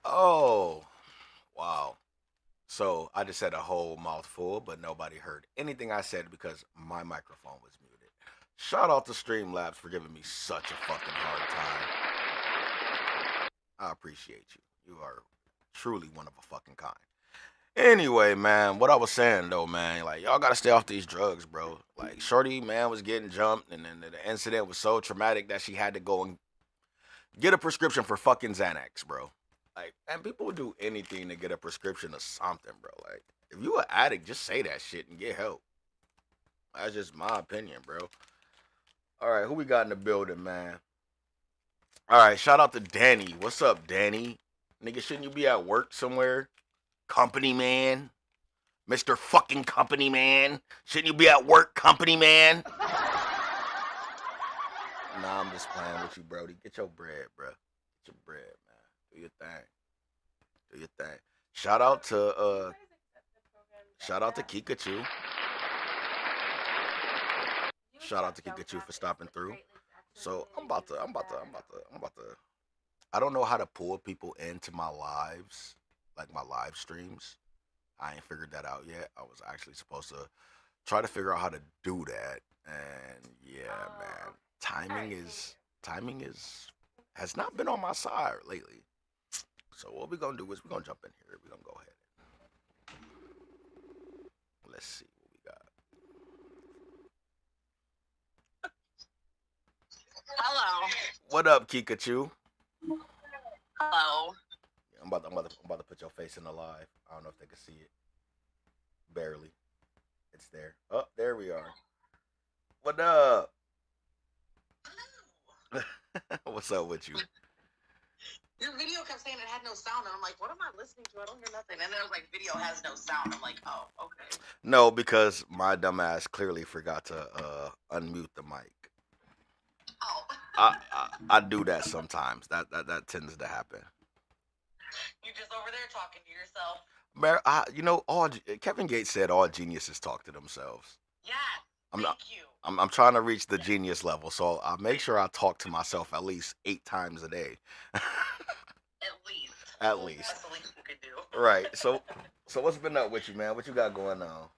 Oh, wow. So I just said a whole mouthful, but nobody heard anything I said because my microphone was muted. Shout out to Streamlabs for giving me such a fucking hard time. I appreciate you. You are truly one of a fucking kind. Anyway, man, what I was saying though, man, like y'all gotta stay off these drugs, bro. Like Shorty, man, was getting jumped, and then the incident was so traumatic that she had to go and get a prescription for fucking Xanax, bro. Like, and people would do anything to get a prescription or something, bro. Like, if you an addict, just say that shit and get help. That's just my opinion, bro. All right, who we got in the building, man? All right, shout out to Danny. What's up, Danny? Nigga, shouldn't you be at work somewhere? Company man, Mister Fucking Company man. Shouldn't you be at work, Company man? Nah, I'm just playing with you, Brody. Get your bread, bro. Get your bread, man. Do your thing. Do your thing. Shout out to shout out to Kikachu. Shout out to Kikachu for stopping through. So I'm about to I don't know how to pull people into my lives, like my live streams. I ain't figured that out yet. I was actually supposed to try to figure out how to do that. And yeah, man. Timing is has not been on my side lately. So what we're gonna do is we're gonna jump in here. We're gonna go ahead. Let's see what we got. Hello. What up, Kikachu? Hello. I'm about to put your face in the live. I don't know if they can see it. Barely. It's there. Oh, there we are. What up? What's up with you? Your video kept saying it had no sound, and I'm like, what am I listening to? I don't hear nothing. And then it was like, video has no sound. I'm like, oh, okay. No, because my dumbass clearly forgot to unmute the mic. Oh. I do that sometimes. That tends to happen. You're just over there talking to yourself. Man, all Kevin Gates said all geniuses talk to themselves. Yes. I'm Thank not. you. I'm trying to reach the genius level, so I make sure I talk to myself at least 8 times a day. At least. At least. That's the least you could do. Right. So what's been up with you, man? What you got going on?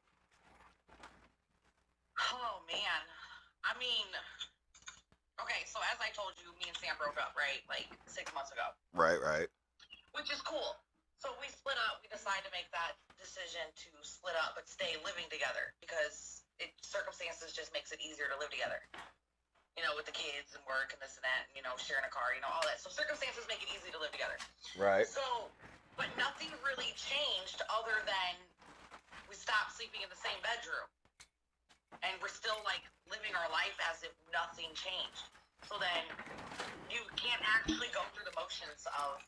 Oh man. I mean, okay. So as I told you, me and Sam broke up, right? Like 6 months ago. Right. Which is cool. So we split up. We decided to make that decision to split up, but stay living together because circumstances just makes it easier to live together. You know, with the kids and work and this and that, and, you know, sharing a car, you know, all that. So circumstances make it easy to live together. Right. So, but nothing really changed other than we stopped sleeping in the same bedroom. And we're still, like, living our life as if nothing changed. So then you can't actually go through the motions of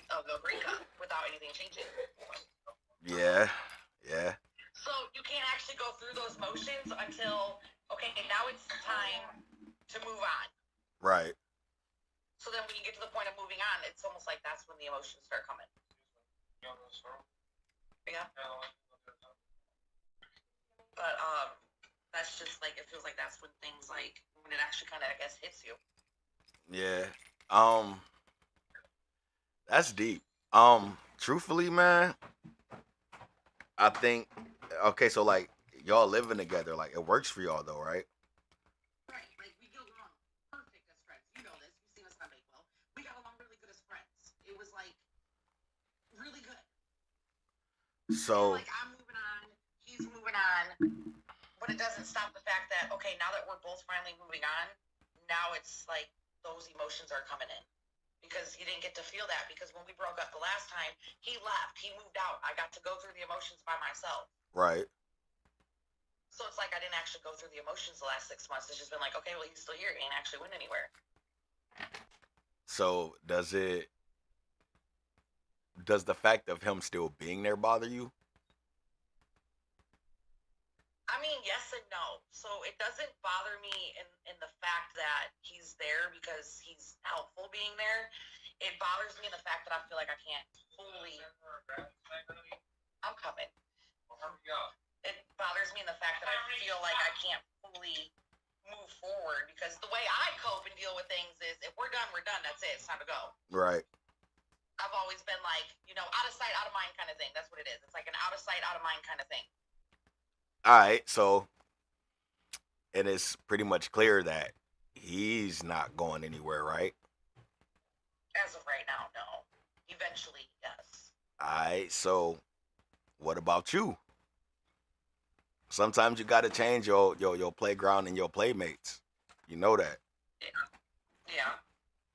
a breakup without anything changing. Yeah. So you can't actually go through those motions until, okay, now it's time to move on. Right. So then when you get to the point of moving on, it's almost like that's when the emotions start coming. Yeah. But that's just like, it feels like that's when things like, when it actually kind of, I guess, hits you. Yeah. That's deep. Truthfully, man, I think okay, so like y'all living together, like it works for y'all though, right? Right, like we get along perfect as friends. You know this. You've seen us on Bakewell. We got along really good as friends. It was like really good. So and, like I'm moving on, he's moving on, but it doesn't stop the fact that okay, now that we're both finally moving on, now it's like those emotions are coming in. Because you didn't get to feel that. Because when we broke up the last time, he left. He moved out. I got to go through the emotions by myself. right. So it's like I didn't actually go through the emotions the last 6 months. It's just been like, okay, well, he's still here. He ain't actually went anywhere. So does the fact of him still being there bother you? I mean, yes and no. So it doesn't bother me in the fact that he's there because he's helpful being there. It bothers me in the fact that I feel like I can't fully. I'm coming. It bothers me in the fact that I feel like I can't fully move forward because the way I cope and deal with things is if we're done, we're done. That's it. It's time to go. Right. I've always been like, out of sight, out of mind kind of thing. That's what it is. It's like an out of sight, out of mind kind of thing. All right, so and it's pretty much clear that he's not going anywhere, right? As of right now, no. Eventually, yes. All right, so what about you? Sometimes you got to change your playground and your playmates. You know that. Yeah. Yeah.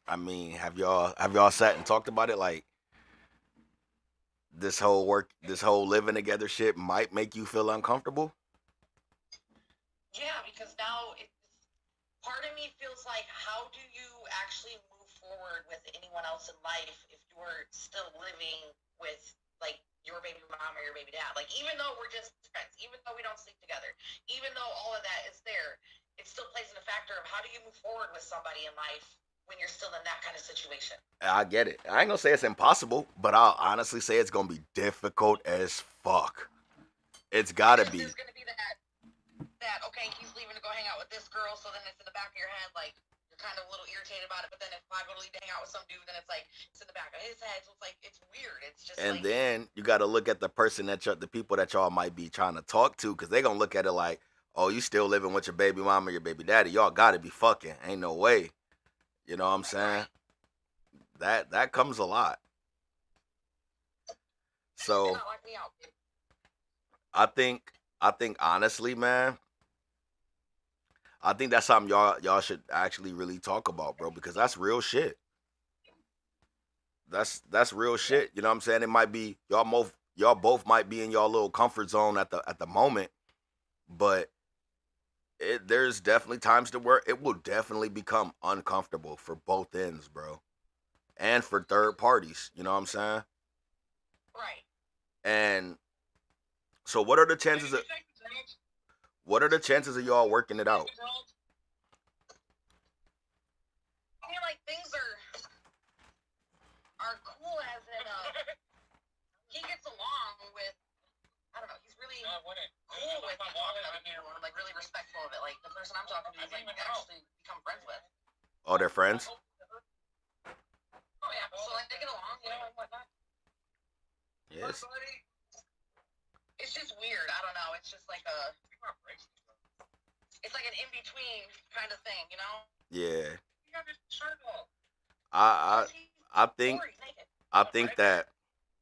I mean, have y'all sat and talked about it? Like this whole living together shit might make you feel uncomfortable. Yeah, because now part of me feels like, how do you actually move forward with anyone else in life if you're still living with, like, your baby mom or your baby dad? Like, even though we're just friends, even though we don't sleep together, even though all of that is there, it still plays in a factor of how do you move forward with somebody in life when you're still in that kind of situation. I get it. I ain't gonna say it's impossible, but I'll honestly say it's gonna be difficult as fuck. It's gotta Because be. there's going to be that, okay, he's leaving to go hang out with this girl, so then it's in the back of your head, like, you're kind of a little irritated about it, but then if I go to leave to hang out with some dude, then it's like, it's in the back of his head, so it's like, it's weird. It's just And like, then you gotta look at the person the people that y'all might be trying to talk to, because they gonna look at it like, oh, you still living with your baby mama or your baby daddy? Y'all gotta be fucking. Ain't no way. You know what I'm saying? That comes a lot. So not like me out. I think honestly, man, I think that's something y'all should actually really talk about, bro, because that's real shit. That's real shit. You know what I'm saying? It might be y'all both might be in y'all little comfort zone at the moment, but there's definitely times to where it will definitely become uncomfortable for both ends, bro, and for third parties. You know what I'm saying? Right. And so, what are the chances of y'all working it out? I mean, like, things are cool as in, he gets along with, I don't know, he's really cool with me talking to other people, and, like, really respectful of it. Like, the person I'm talking to is, like, actually become friends with. Oh, they're friends. Oh, yeah. So, like, they get along, and whatnot. Yes. It's just weird. I don't know. It's just like it's like an in-between kind of thing, you know? Yeah. You got this shirt on. I I think I think that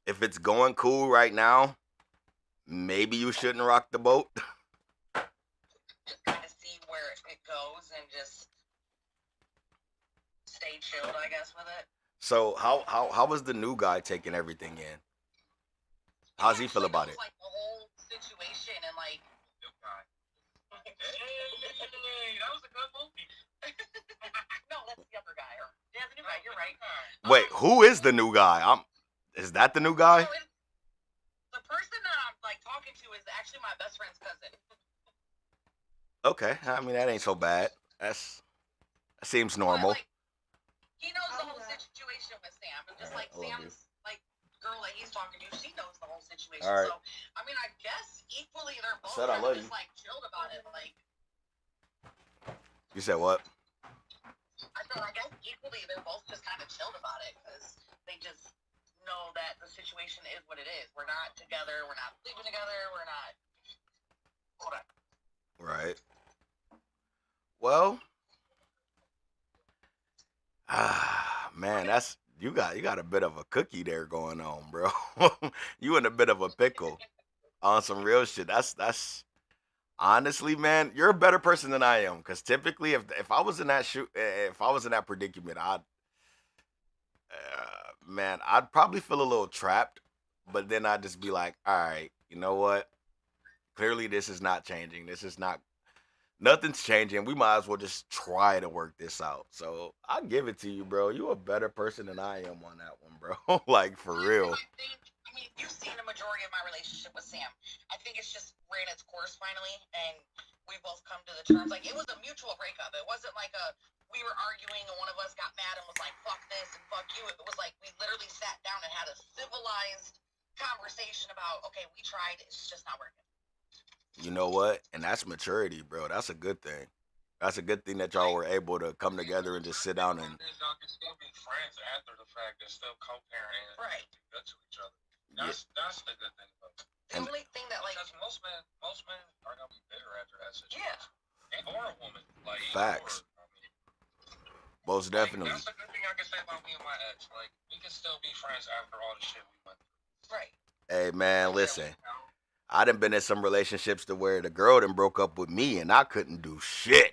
if it's going cool right now, maybe you shouldn't rock the boat. Just kind of see where it goes and just stay chilled, I guess, with it. So how was the new guy taking everything in? How's he feel about it? Like the whole situation and like. New guy. Hey, that was a good movie. No, that's the other guy. Yeah, the new guy. You're right. Wait, who is the new guy? Is that the new guy? So the person that I'm like talking to is actually my best friend's cousin. Okay, I mean that ain't so bad. That seems normal. But, like, he knows the whole situation with Sam, and just like Sam's like girl that he's talking to, she knows the whole situation. All right. So I mean, I guess equally they're both Said I love just you. like chilled about it. Like, You said what? I said, I guess equally they're both just kind of chilled about it because they just know that the situation is what it is. We're not together. We're not sleeping together. We're not. Hold on. Right. Well, man, that's you got a bit of a cookie there going on, bro. You in a bit of a pickle on some real shit. That's honestly, man, you're a better person than I am. Cause typically, if I was in that if I was in that predicament, man, I'd probably feel a little trapped. But then I'd just be like, all right, you know what? Clearly, this is not changing. This is not Nothing's changing. We might as well just try to work this out. So I'll give it to you, bro. You a better person than I am on that one, bro. Like for real. I mean, you've seen a majority of my relationship with Sam. I think it's just ran its course finally, and we both come to the terms. Like, it was a mutual breakup. It wasn't like we were arguing and one of us got mad and was like, fuck this and fuck you. It was like we literally sat down and had a civilized conversation about, okay, we tried, it's just not working. You know what? And that's maturity, bro. That's a good thing. That's a good thing that y'all were able to come together and just sit down and. Y'all can still be friends after the fact and still co-parenting and Right. be good to each other. Yeah. That's the good thing about it. The only thing that like Because most men are gonna be bitter after that situation. yeah. Or a woman, like Facts. I mean, Most definitely. That's the good thing I can say about me and my ex. Like we can still be friends after all the shit we went through. Right. Hey man, listen. I done been in some relationships to where the girl done broke up with me and I couldn't do shit.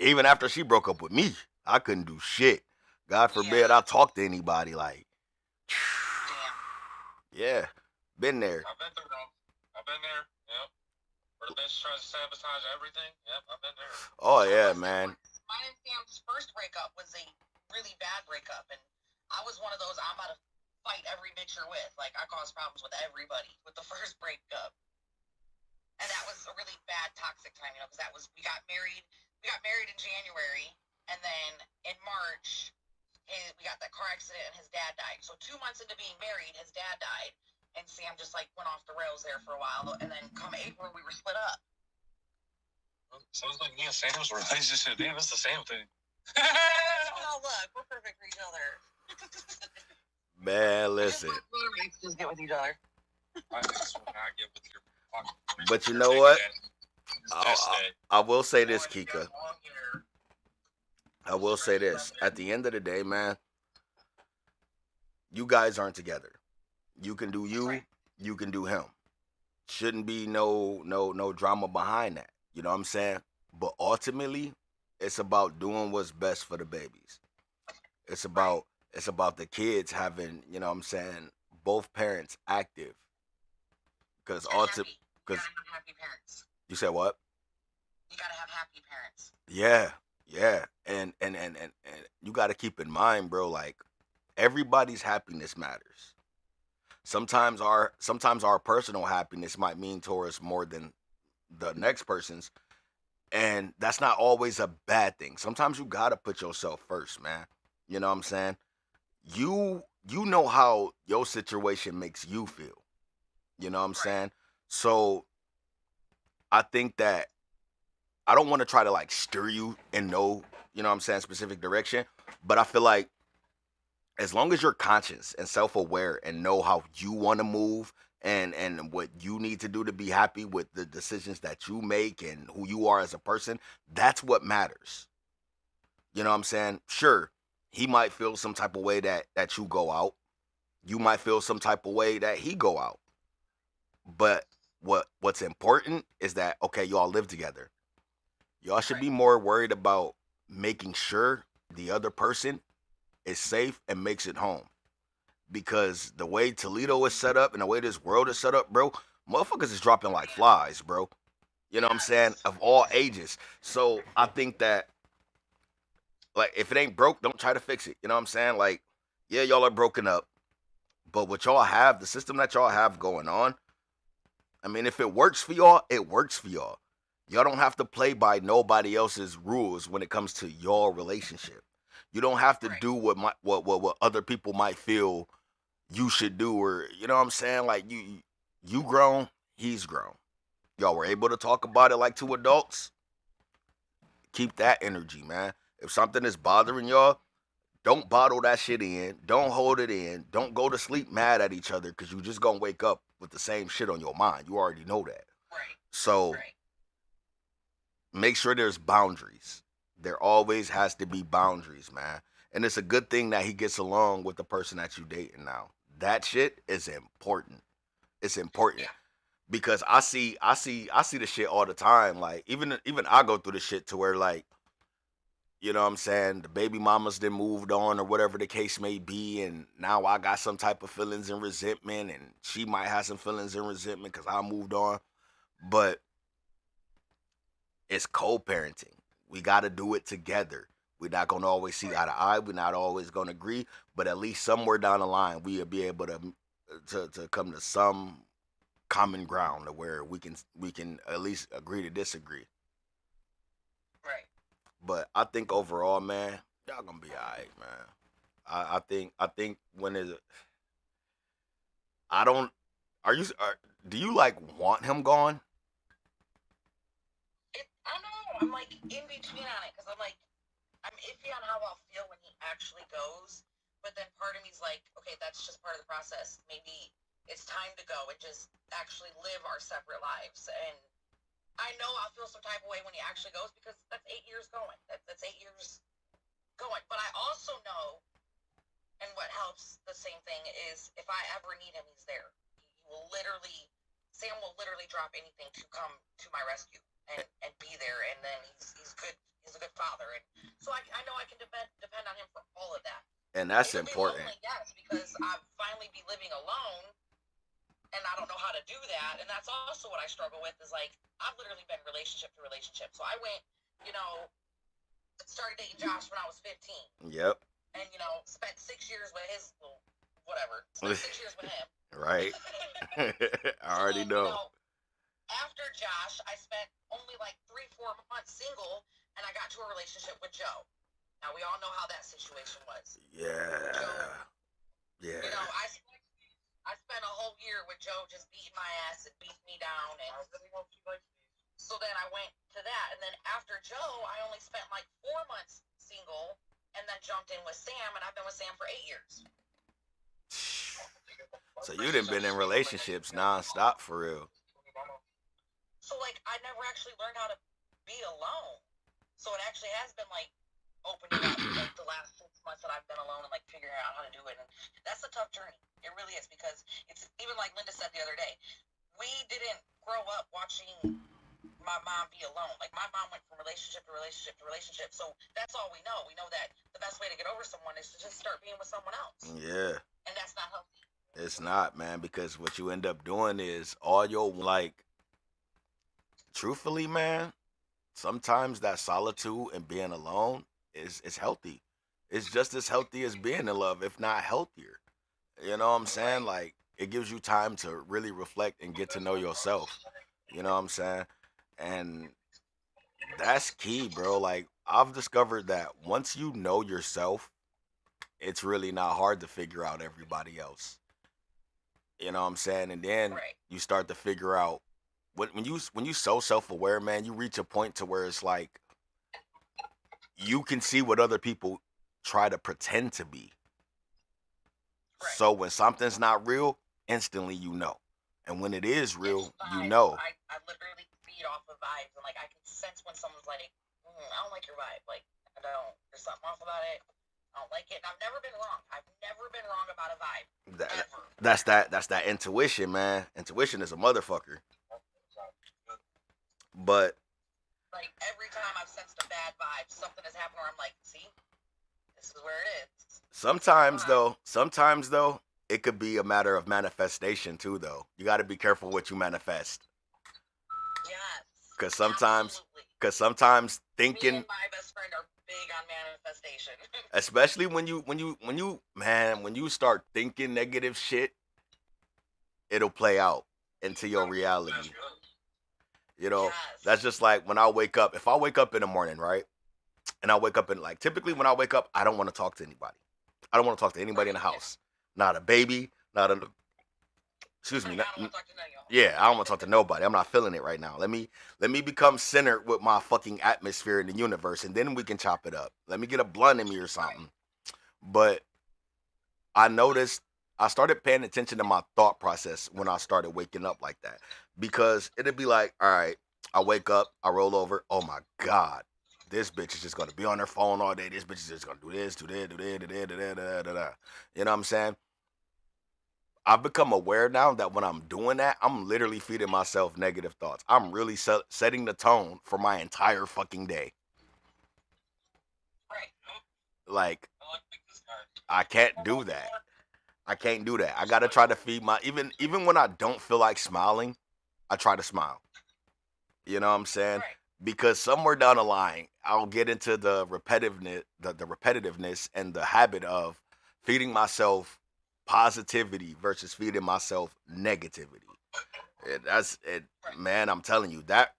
Even after she broke up with me, I couldn't do shit. God forbid I talk to anybody like. Yeah, been there. I've been through that. I've been there. Yep. Where the bitch tries to sabotage everything. Yep, I've been there. Oh yeah, man. Mine and Sam's first breakup was a really bad breakup, and I was one of those I'm about to fight every bitch you're with. Like I caused problems with everybody with the first breakup, and that was a really bad toxic time, you know, because that was we got married in January, and then in March we got that car accident and his dad died. So 2 months into being married, his dad died, and Sam just like went off the rails there for a while, and then come April we were split up. Sounds like me and Sam's relationship. Damn, it's the same thing. Oh look, we're perfect for each other. Man, listen. Just get with each other. I just will not get with your fucking. But you know what? I will say this, Kika. I will say this. At the end of the day, man, you guys aren't together. You can do you. You can do him. Shouldn't be no drama behind that. You know what I'm saying? But ultimately, it's about doing what's best for the babies. It's about the kids having, you know what I'm saying, both parents active. Because ultimately, because happy parents. You said what? You gotta have happy parents. Yeah. And you gotta keep in mind, bro, like everybody's happiness matters. Sometimes our personal happiness might mean towards more than the next person's. And that's not always a bad thing. Sometimes you gotta put yourself first, man. You know what I'm saying? You know how your situation makes you feel. You know what I'm saying? So I think that I don't want to try to like steer you in no, you know what I'm saying, specific direction. But I feel like as long as you're conscious and self-aware and know how you want to move and what you need to do to be happy with the decisions that you make and who you are as a person, that's what matters. You know what I'm saying? Sure, he might feel some type of way that you go out. You might feel some type of way that he go out. But what's important is that, okay, y'all live together. Y'all should be more worried about making sure the other person is safe and makes it home. Because the way Toledo is set up and the way this world is set up, bro, motherfuckers is dropping like flies, bro. You know what I'm saying? Of all ages. So I think that, like, if it ain't broke, don't try to fix it. You know what I'm saying? Like, yeah, y'all are broken up. But what y'all have, the system that y'all have going on, I mean, if it works for y'all, it works for y'all. Y'all don't have to play by nobody else's rules when it comes to your relationship. You don't have to do what other people might feel you should do, or you know what I'm saying? Like you grown, he's grown. Y'all were able to talk about it like two adults. Keep that energy, man. If something is bothering y'all, don't bottle that shit in. Don't hold it in. Don't go to sleep mad at each other because you just gonna wake up with the same shit on your mind. You already know that. Right. So make sure there's boundaries. There always has to be boundaries, man. And it's a good thing that he gets along with the person that you dating now. That shit is important. It's important. Because I see the shit all the time. Like even I go through the shit to where, like, you know what I'm saying, the baby mamas then moved on or whatever the case may be, and now I got some type of feelings and resentment, and she might have some feelings and resentment because I moved on. But it's co-parenting. We got to do it together. We're not going to always see eye to eye. We're not always going to agree, but at least somewhere down the line, we'll be able to come to some common ground to where we can at least agree to disagree. Right. But I think overall, man, y'all gonna be alright, man. I think when is I don't. Do you like want him gone? I don't know. I'm like in between on it because I'm like, I'm iffy on how I'll feel when he actually goes. But then part of me's like, okay, that's just part of the process. Maybe it's time to go and just actually live our separate lives. And I know I'll feel some type of way when he actually goes because that's 8 years going. That's 8 years going. But I also know, and what helps the same thing is if I ever need him, he's there. He will literally, Sam will literally drop anything to come to my rescue and be there. And then he's good. He's a good father. And so I know I can depend on him for all of that. And that's It could be important. lonely, yes, because I'll finally be living alone and I don't know how to do that. And that's also what I struggle with is like, I've literally been relationship to relationship. So I went, started dating Josh when I was 15. Yep. And, spent 6 years with his little, whatever. Spent 6 years with him. Right. I already know. After Josh, I spent only like 3-4 months single and I got to a relationship with Joe. Now, we all know how that situation was. Yeah. Joe, Yeah. I spent a whole year with Joe just beating my ass and beating me down. And so then I went to that. And then after Joe, I only spent like 4 months single and then jumped in with Sam. And I've been with Sam for 8 years. So you done been in relationships nonstop for real. So like I never actually learned how to be alone. So it actually has been like opening up like the last 6 months that I've been alone and like figuring out how to do it. And that's a tough journey. It really is because it's even like Linda said the other day. We didn't grow up watching my mom be alone. Like my mom went from relationship to relationship to relationship. So that's all we know. We know that the best way to get over someone is to just start being with someone else. Yeah. And that's not healthy. It's not, man, because what you end up doing is all your like truthfully, man, sometimes that solitude and being alone is healthy. It's just as healthy as being in love, if not healthier. You know what I'm saying? Like it gives you time to really reflect and get to know yourself. You know what I'm saying? And that's key, bro. Like I've discovered that once you know yourself, it's really not hard to figure out everybody else. You know what I'm saying? And then Right. you start to figure out when you so self-aware, man, you reach a point to where it's like you can see what other people try to pretend to be. Right. So when something's not real, instantly you know. And when it is real, It's you vibes. know. I literally feed off of vibes, and like I can sense when someone's like, I don't like your vibe. Like I don't. There's something off about it. I don't like it. And I've never been wrong. I've never been wrong about a vibe. Ever. That's that intuition, man. Intuition is a motherfucker. But Like every time I've sensed a bad vibe, something has happened where I'm like, see, this is where it is. sometimes though, it could be a matter of manifestation too though. You got to be careful what you manifest. Yes. Cuz Absolutely. sometimes Me thinking, and my best friend are big on manifestation. especially when you start thinking negative shit, it'll play out into your reality. You know, Yes. that's just like when I wake up. If I wake up in the morning, right? And I wake up and like typically when I wake up, I don't want to talk to anybody. I don't want to talk to anybody in the house. Not a baby, not a excuse me. I don't want to talk to none of y'all. Yeah, I don't want to talk to nobody. I'm not feeling it right now. Let me become centered with my fucking atmosphere in the universe, and then we can chop it up. Let me get a blunt in me or something. But I noticed I started paying attention to my thought process when I started waking up like that. Because it'd be like, all right, I wake up, I roll over, oh my God, this bitch is just gonna be on her phone all day. This bitch is just gonna do this, do that, do that, do that, do that, do that, do that. You know what I'm saying? I've become aware now that when I'm doing that, I'm literally feeding myself negative thoughts. I'm really setting the tone for my entire fucking day. Right. Like, I like this guy. I can't do that. I can't do that. I gotta try to feed my even when I don't feel like smiling, I try to smile. You know what I'm saying? Right. Because somewhere down the line, I'll get into the repetitiveness and the habit of feeding myself positivity versus feeding myself negativity. That's it, man. I'm telling you that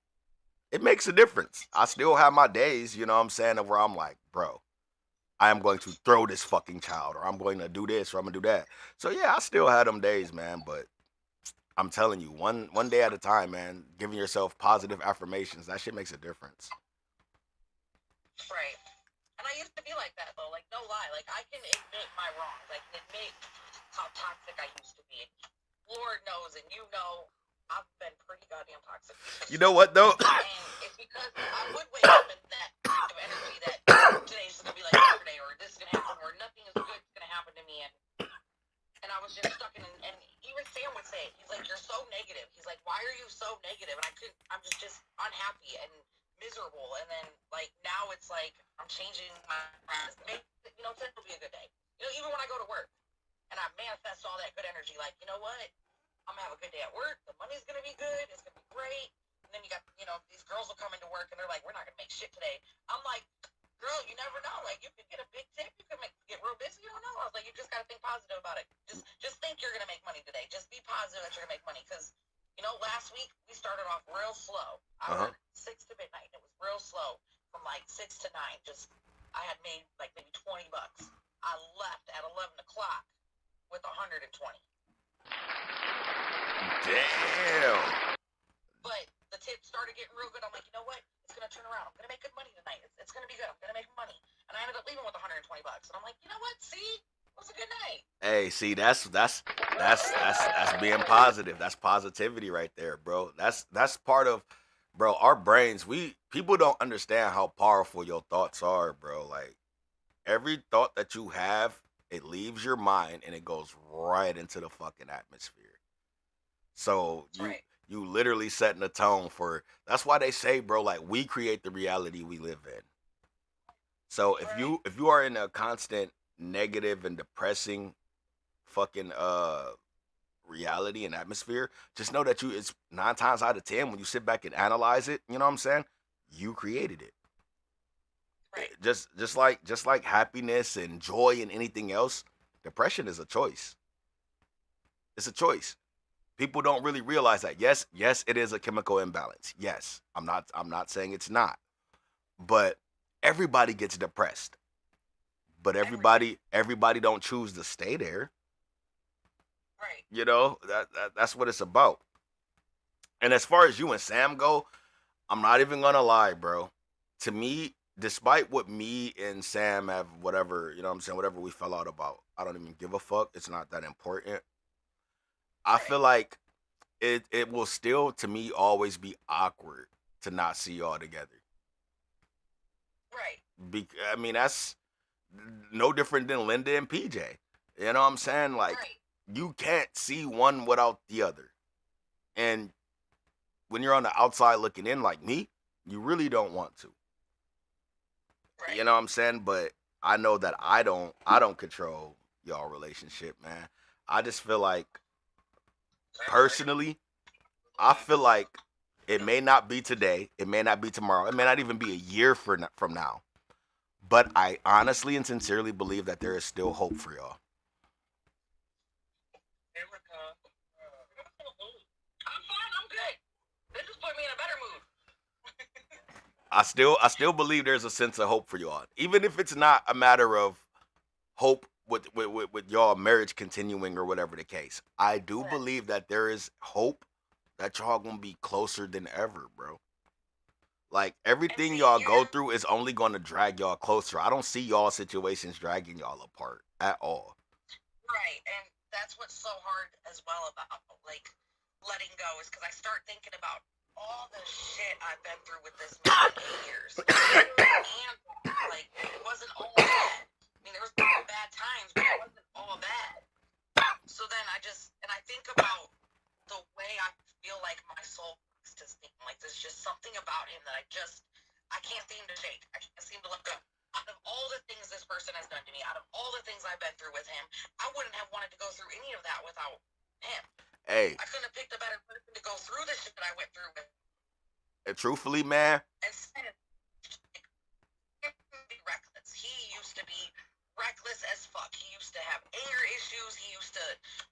it makes a difference. I still have my days, you know what I'm saying, where I'm like, bro, I am going to throw this fucking child, or I'm going to do this, or I'm gonna do that. So yeah, I still had them days, man. But I'm telling you, one day at a time, man. Giving yourself positive affirmations, that shit makes a difference. Right. And I used to be like that though. Like no lie. Like I can admit my wrongs. I can admit how toxic I used to be. Lord knows, and you know, I've been pretty goddamn toxic. You know what though? And it's because I would wake up in that kind of energy that today's gonna be like yesterday, or this is gonna happen, or nothing is good gonna happen to me, and I was just stuck in. And even Sam would say, he's like, "You're so negative." He's like, "Why are you so negative?" And I couldn't. I'm just unhappy and miserable. And then like now it's like I'm changing my. You know, today will be a good day. You know, even when I go to work and I manifest all that good energy, like you know what, I'm gonna have a good day at work. The money's gonna be good. It's gonna be great. And then you got, you know, these girls will come into work and they're like, "We're not gonna make shit today." I'm like, "Girl, you never know. Like, you could get a big tip. You could get real busy. You don't know." I was like, "You just gotta think positive about it. Just think you're gonna make money today. Just be positive that you're gonna make money." Because, you know, last week we started off real slow. I worked 6 to midnight. It was real slow from like 6 to 9. Just I had made like maybe $20. I left at 11 o'clock with 120. Damn. But the tip started getting real good. I'm like, you know what? It's gonna turn around. I'm gonna make good money tonight. It's gonna be good. I'm gonna make money. And I ended up leaving with 120. And I'm like, you know what? See, it was a good night. Hey, see, that's being positive. That's positivity right there, bro. That's part of, bro. Our brains. People don't understand how powerful your thoughts are, bro. Like every thought that you have, it leaves your mind and it goes right into the fucking atmosphere. So Right. you literally setting the tone for. That's why they say, bro, like we create the reality we live in. So if you are in a constant negative and depressing fucking reality and atmosphere, just know that it's 9 times out of 10 when you sit back and analyze it, you know what I'm saying? You created it. Right. Just like happiness and joy and anything else, depression is a choice. It's a choice. People don't really realize that. Yes, it is a chemical imbalance. Yes. I'm not saying it's not. But everybody gets depressed. But everybody don't choose to stay there. Right. You know, that's what it's about. And as far as you and Sam go, I'm not even gonna lie, bro. To me, despite what me and Sam have, whatever, you know what I'm saying, whatever we fell out about, I don't even give a fuck. It's not that important. I feel like it will still, to me, always be awkward to not see y'all together. Right. I mean, that's no different than Linda and PJ. You know what I'm saying? Like, Right. you can't see one without the other. And when you're on the outside looking in, like me, you really don't want to. Right. You know what I'm saying? But I know that I don't control y'all relationship, man. I just feel like personally, I feel like it may not be today, it may not be tomorrow, it may not even be a year from now. But I honestly and sincerely believe that there is still hope for y'all. I'm fine. I'm good. This just put me in a better mood. I still believe there's a sense of hope for y'all, even if it's not a matter of hope with y'all marriage continuing or whatever the case. I do believe that there is hope that y'all gonna be closer than ever, bro. Like everything y'all go through is only gonna drag y'all closer. I don't see y'all situations dragging y'all apart at all. Right. And that's what's so hard as well about like letting go is because I start thinking about all the shit I've been through with this man in 8 years. And like it wasn't all bad. I mean, there was bad times, but it wasn't all bad. So then I think about the way I feel like my soul likes to think. Like there's just something about him that I can't seem to shake. I can't seem to let go. Out of all the things this person has done to me, out of all the things I've been through with him, I wouldn't have wanted to go through any of that without him. Hey, I couldn't have picked a better person to go through the shit that I went through with. and truthfully, man, Instead of be reckless. He used to be reckless as fuck. He used to have anger issues. He used to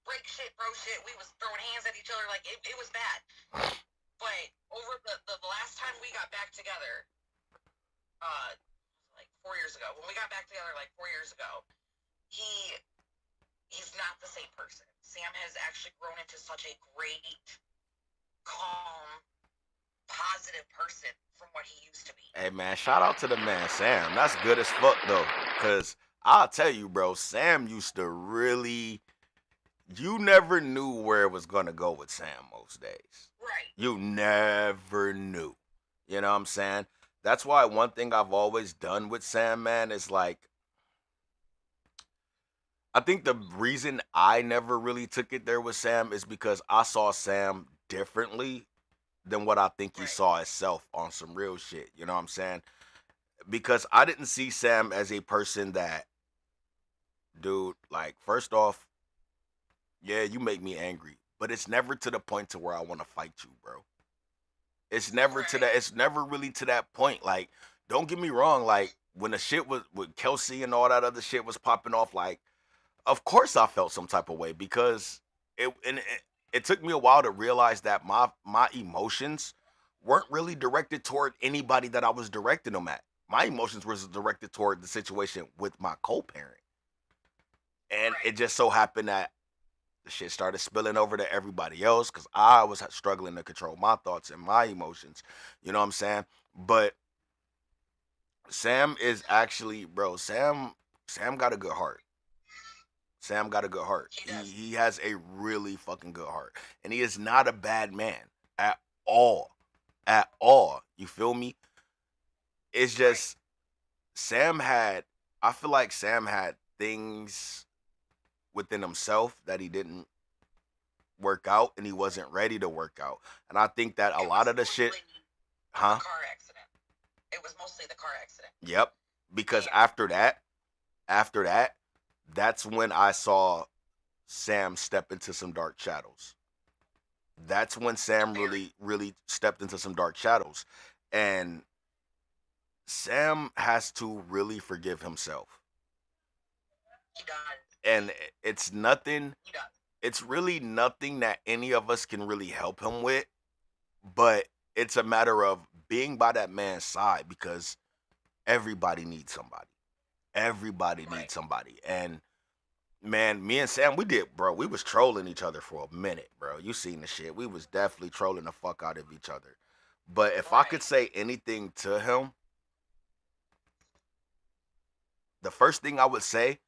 break shit, throw shit. We was throwing hands at each other. Like it was bad. But over the last time we got back together, like 4 years ago, when we got back together like 4 years ago, he's not the same person. Sam has actually grown into such a great, calm, positive person from what he used to be. Hey man, shout out to the man Sam. That's good as fuck though, cause I'll tell you, bro. Sam used to really. You never knew where it was gonna go with Sam most days. Right. You never knew. You know what I'm saying? That's why one thing I've always done with Sam, man, is like I think the reason I never really took it there with Sam is because I saw Sam differently than what I think he Right. saw himself on some real shit. You know what I'm saying? Because I didn't see Sam as a person that, dude, like, first off, yeah, you make me angry, but it's never to the point to where I want to fight you, bro. It's never to Right. that. It's never really to that point. Like, don't get me wrong. Like, when the shit was with Kelsey and all that other shit was popping off, like, of course I felt some type of way because it took me a while to realize that my emotions weren't really directed toward anybody that I was directing them at. My emotions was directed toward the situation with my co-parent, and Right. it just so happened that the shit started spilling over to everybody else because I was struggling to control my thoughts and my emotions. You know what I'm saying? But Sam is actually, bro. Sam got a good heart. Sam got a good heart. He He does. he has a really fucking good heart, and he is not a bad man at all, at all. You feel me? It's Right. just Sam had. I feel like Sam had things within himself that he didn't work out, and he wasn't ready to work out. And I think that a It lot was of the shit, mostly huh? the car accident. It was mostly the car accident. Yep. Because And after that, that's when I saw Sam step into some dark shadows. That's when Sam very, really stepped into some dark shadows. And Sam has to really forgive himself. he does. And it's nothing, He does. it's really nothing that any of us can really help him with, but it's a matter of being by that man's side because everybody needs somebody. Everybody Right. needs somebody. And man, me and Sam, we did, bro. We was trolling each other for a minute, bro. You seen the shit. We was definitely trolling the fuck out of each other. But if I could Right. say anything to him, the first thing I would say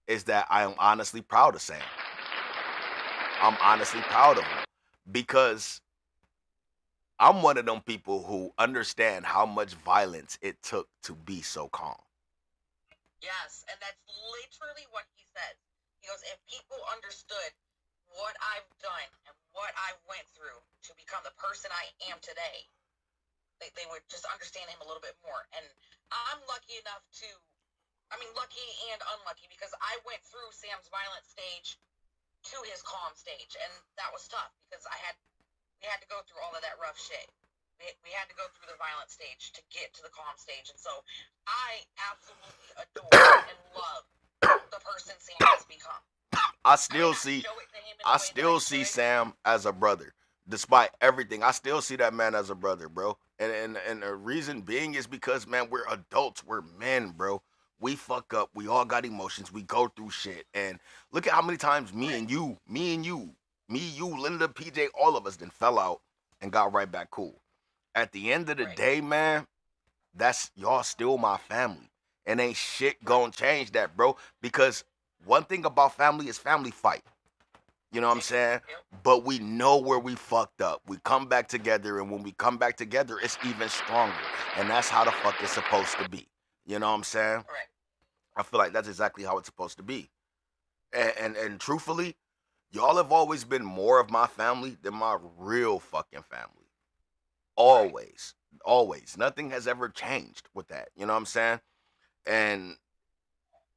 is that I am honestly proud of Sam. I'm honestly proud of him because I'm one of them people who understand how much violence it took to be so calm. Yes, and that's literally what he said. He goes, if people understood what I've done and what I went through to become the person I am today, they would just understand him a little bit more. And I'm lucky enough to, I mean, lucky and unlucky because I went through Sam's violent stage to his calm stage, and that was tough because we had to go through all of that rough shit. We had to go through the violent stage to get to the calm stage, and so I absolutely adore and love the person Sam has become. I I may still not see show it to him in I the way that I still see should. Sam as a brother. Despite everything, I still see that man as a brother, bro. And the reason being is because, man, we're adults, we're men, bro. We fuck up. We all got emotions. We go through shit. And look at how many times Right, me, you, Linda, PJ, all of us then fell out and got right back cool. At the end of the right, day, man, that's y'all still my family. And ain't shit right. gonna change that, bro. Because one thing about family is family fight. You know what I'm They do. saying? Yep. But we know where we fucked up. We come back together, and when we come back together, it's even stronger. And that's how the fuck it's supposed to be. You know what I'm saying? Right. I feel like that's exactly how it's supposed to be. And truthfully, y'all have always been more of my family than my real fucking family. Right. Always. Always. Nothing has ever changed with that. You know what I'm saying? And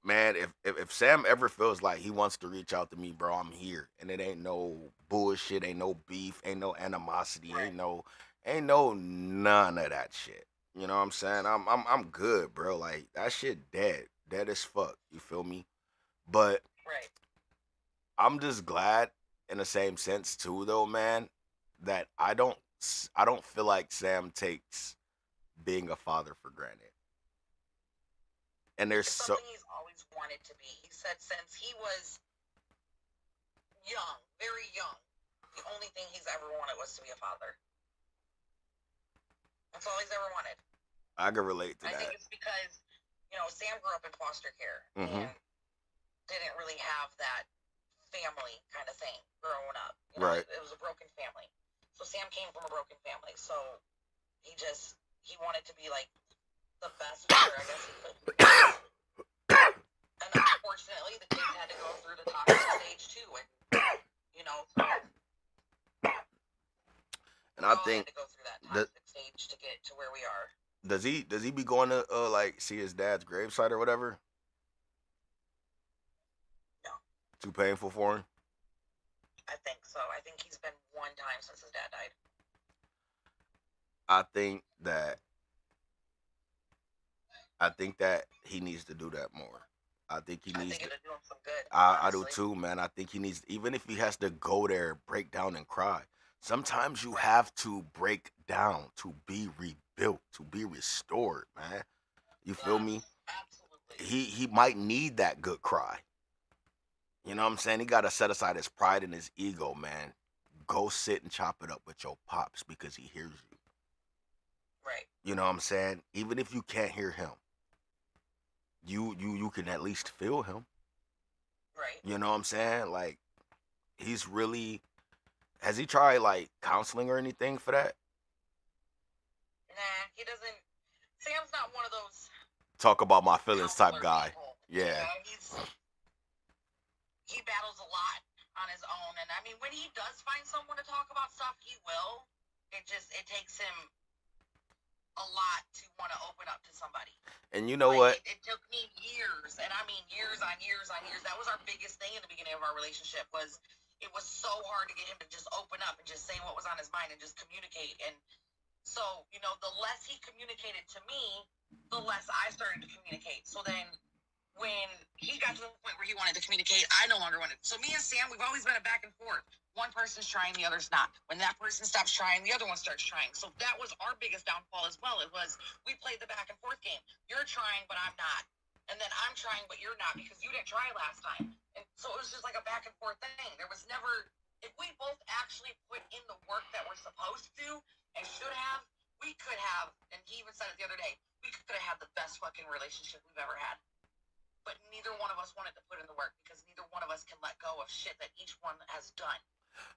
man, if Sam ever feels like he wants to reach out to me, bro, I'm here. And it ain't no bullshit, ain't no beef, ain't no animosity, Right. ain't no none of that shit. You know what I'm saying? I'm good, bro. Like that shit dead. Dead as fuck. You feel me? But Right. I'm just glad in the same sense too though, man, that I don't feel like Sam takes being a father for granted. And there's It's so something he's always wanted to be. He said since he was young, very young, the only thing he's ever wanted was to be a father. That's all he's ever wanted. I can relate to I think that. it's because, Sam grew up in foster care Mm-hmm. and didn't really have that family kind of thing growing up. Right. It was a broken family. So Sam came from a broken family. So he wanted to be like the best father, I guess he could. And unfortunately, the kids had to go through the toxic stage too. And, so And we I all had think to go through that that toxic stage to get to where we are. does he be going to like see his dad's gravesite or whatever? No, Too painful for him. I think so. I think he's been one time since his dad died. I think that I think that he needs to do that more. I think he I needs think to. it'll do him some good, I do honestly. too, man. I think he needs, even if he has to go there, break down and cry. Sometimes you Right. have to break down to be rebuilt, to be restored, man. You feel me? Absolutely. He might need that good cry. You know what I'm saying? He got to set aside his pride and his ego, man. Go sit and chop it up with your pops because he hears you. Right. You know what I'm saying? Even if you can't hear him, you can at least feel him. Right. You know what I'm saying? Like, he's really, has he tried like counseling or anything for that? Nah, he doesn't. Sam's not one of those Talk about my feelings type counselor guy. people. Yeah. He battles a lot on his own, and I mean, when he does find someone to talk about stuff, he will. It takes him a lot to want to open up to somebody. And you know Like, what? It took me years, and I mean years on years on years. That was our biggest thing in the beginning of our relationship. It was so hard to get him to just open up and just say what was on his mind and just communicate. And so, the less he communicated to me, the less I started to communicate. So then when he got to the point where he wanted to communicate, I no longer wanted. So me and Sam, we've always been a back and forth. One person's trying, the other's not. When that person stops trying, the other one starts trying. So that was our biggest downfall as well. It was, we played the back and forth game. You're trying, but I'm not. And then I'm trying, but you're not because you didn't try last time. And so it was just like a back and forth thing. There was never, if we both actually put in the work that we're supposed to and should have, we could have, and he even said it the other day, we could have had the best fucking relationship we've ever had. But neither one of us wanted to put in the work because neither one of us can let go of shit that each one has done.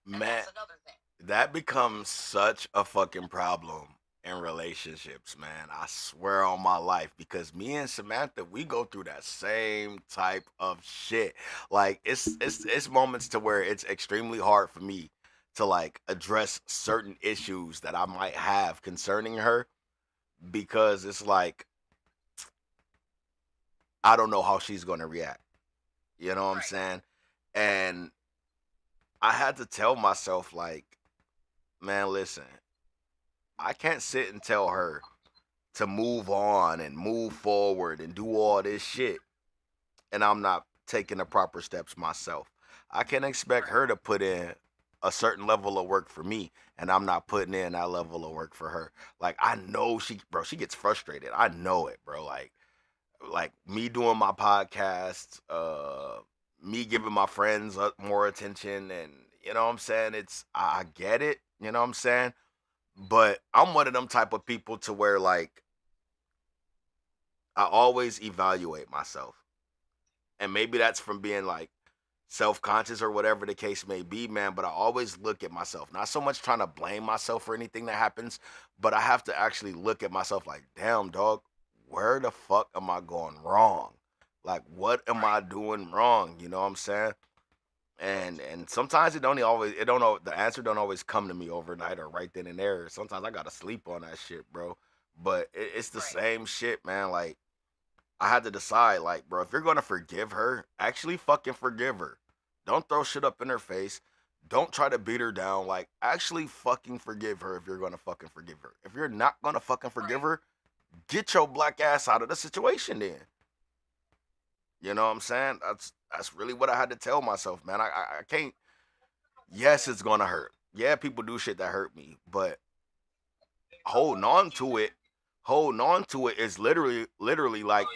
And Man, that's another thing. that becomes such a fucking problem in relationships, man. I swear on my life, because me and Samantha, we go through that same type of shit. Like, it's moments to where it's extremely hard for me to like address certain issues that I might have concerning her, because it's like I don't know how she's going to react. You know what I'm Right. saying? And I had to tell myself, like, man, listen, I can't sit and tell her to move on and move forward and do all this shit, and I'm not taking the proper steps myself. I can expect Right. her to put in a certain level of work for me, and I'm not putting in that level of work for her. Like, I know she gets frustrated. I know it, bro. Like me doing my podcast, me giving my friends more attention, and you know what I'm saying? I get it, you know what I'm saying? But I'm one of them type of people to where like I always evaluate myself. And maybe that's from being like self-conscious or whatever the case may be, man, but I always look at myself. Not so much trying to blame myself for anything that happens, but I have to actually look at myself like, "Damn, dog, where the fuck am I going wrong? Like, what am I doing wrong?" You know what I'm saying? And sometimes it don't know, the answer don't always come to me overnight or right then and there. Sometimes I gotta sleep on that shit, bro. But it's the Right. same shit, man. Like, I had to decide, like, bro, if you're gonna forgive her, actually fucking forgive her. Don't throw shit up in her face. Don't try to beat her down. Like, actually fucking forgive her if you're gonna fucking forgive her. If you're not gonna fucking forgive her, get your black ass out of the situation then. You know what I'm saying? That's really what I had to tell myself, man. I can't. Yes, it's gonna hurt. Yeah, people do shit that hurt me, but holding on to it, holding on to it is literally like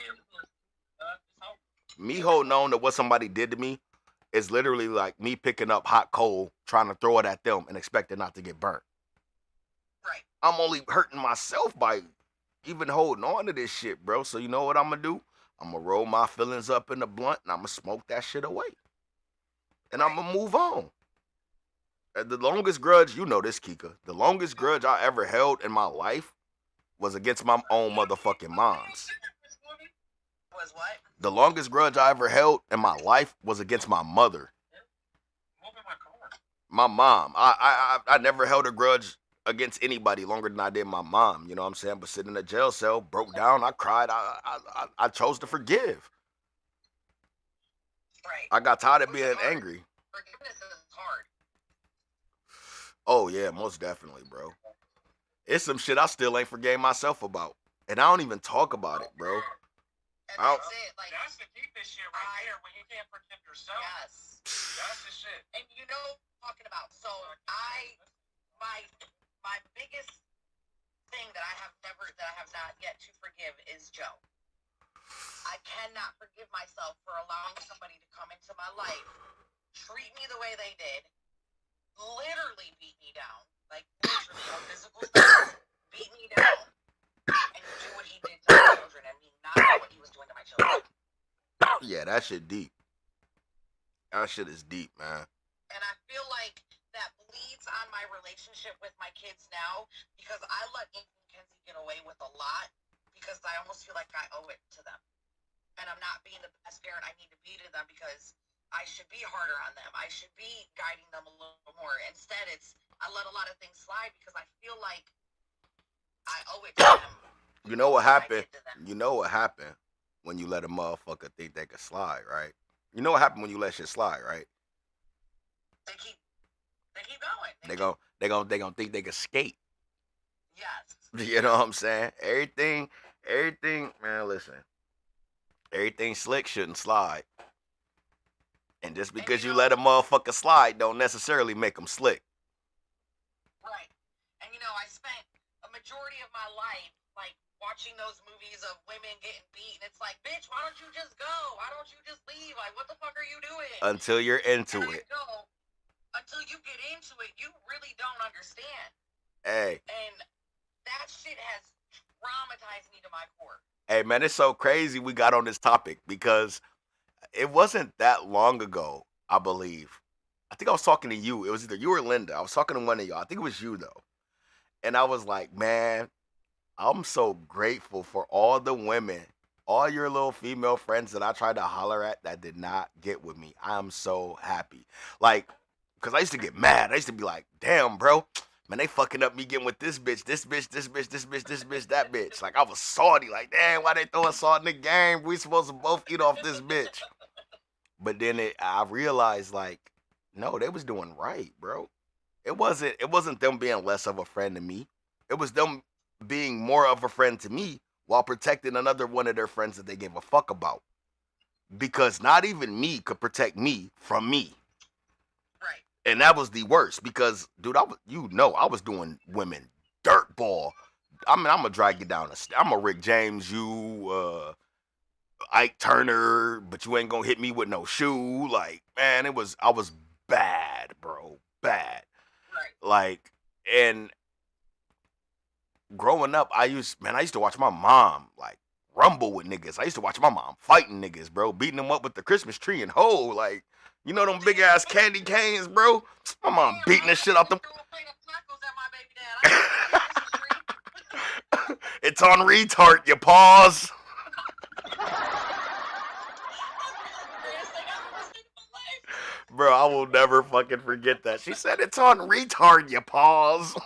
me holding on to what somebody did to me is literally like me picking up hot coal, trying to throw it at them and expecting not to get burnt. Right. I'm only hurting myself by even holding on to this shit, bro. So you know what I'm gonna do? I'm gonna roll my feelings up in the blunt and I'm gonna smoke that shit away. And I'm gonna move on. The longest grudge, you know this, Kika. The longest grudge I ever held in my life was against my own motherfucking moms. Was what? The longest grudge I ever held in my life was against my mother. My mom. I never held a grudge against anybody longer than I did my mom. You know what I'm saying? But sitting in a jail cell, broke down, I cried. I chose to forgive. Right. I got tired of being angry. Forgiveness is hard. Oh yeah, most definitely, bro. It's some shit I still ain't forgave myself about. And I don't even talk about it, bro. And that's it. Like, that's the deepest shit right there when you can't forgive yourself. Yes. That's the shit. And you know what I'm talking about. So my biggest thing that I have not yet to forgive is Joe. I cannot forgive myself for allowing somebody to come into my life, treat me the way they did, literally beat me down, like literally on physical stuff, beat me down, and do what he did to my children, and me not know what he was doing to my children. Yeah, that shit deep. That shit is deep, man. And I feel like that bleeds on my relationship with my kids now, because I let Ink and Kenzie get away with a lot because I almost feel like I owe it to them. And I'm not being the best parent I need to be to them, because I should be harder on them. I should be guiding them a little more. Instead, I let a lot of things slide because I feel like I owe it to them. You know what happened? You know what happened when you let a motherfucker think they could slide, right? You know what happened when you let shit slide, right? They keep going. They gonna think they can skate. Yes. You know what I'm saying? Everything, man, listen. Everything slick shouldn't slide. And just because you let a motherfucker slide don't necessarily make them slick. Right. And I spent a majority of my life like watching those movies of women getting beat, and it's like, bitch, why don't you just go? Why don't you just leave? Like, what the fuck are you doing? Until you're into it. Until you get into it, you really don't understand. Hey. And that shit has traumatized me to my core. Hey, man, it's so crazy we got on this topic because it wasn't that long ago, I believe. I think I was talking to you. It was either you or Linda. I was talking to one of y'all. I think it was you, though. And I was like, man, I'm so grateful for all the women, all your little female friends that I tried to holler at that did not get with me. I'm so happy. Like, because I used to get mad. I used to be like, damn, bro. Man, they fucking up me getting with this bitch, that bitch. Like, I was salty. Like, damn, why they throwing salt in the game? We supposed to both eat off this bitch. But then I realized, like, no, they was doing right, bro. It wasn't them being less of a friend to me. It was them being more of a friend to me while protecting another one of their friends that they gave a fuck about. Because not even me could protect me from me. Right. And that was the worst because, dude, I was doing women dirtball. I mean, I'm gonna drag you down. I'm gonna Rick James you, Ike Turner, but you ain't gonna hit me with no shoe. Like, man, I was bad, bro, bad. Right. Like, and growing up, I used to watch my mom like rumble with niggas. I used to watch my mom fighting niggas, bro, beating them up with the Christmas tree and hoe, like. You know them big ass candy canes, bro? My mom beating the shit out them. It's on retard, you pause. Bro, I will never fucking forget that. She said it's on retard, you pause. I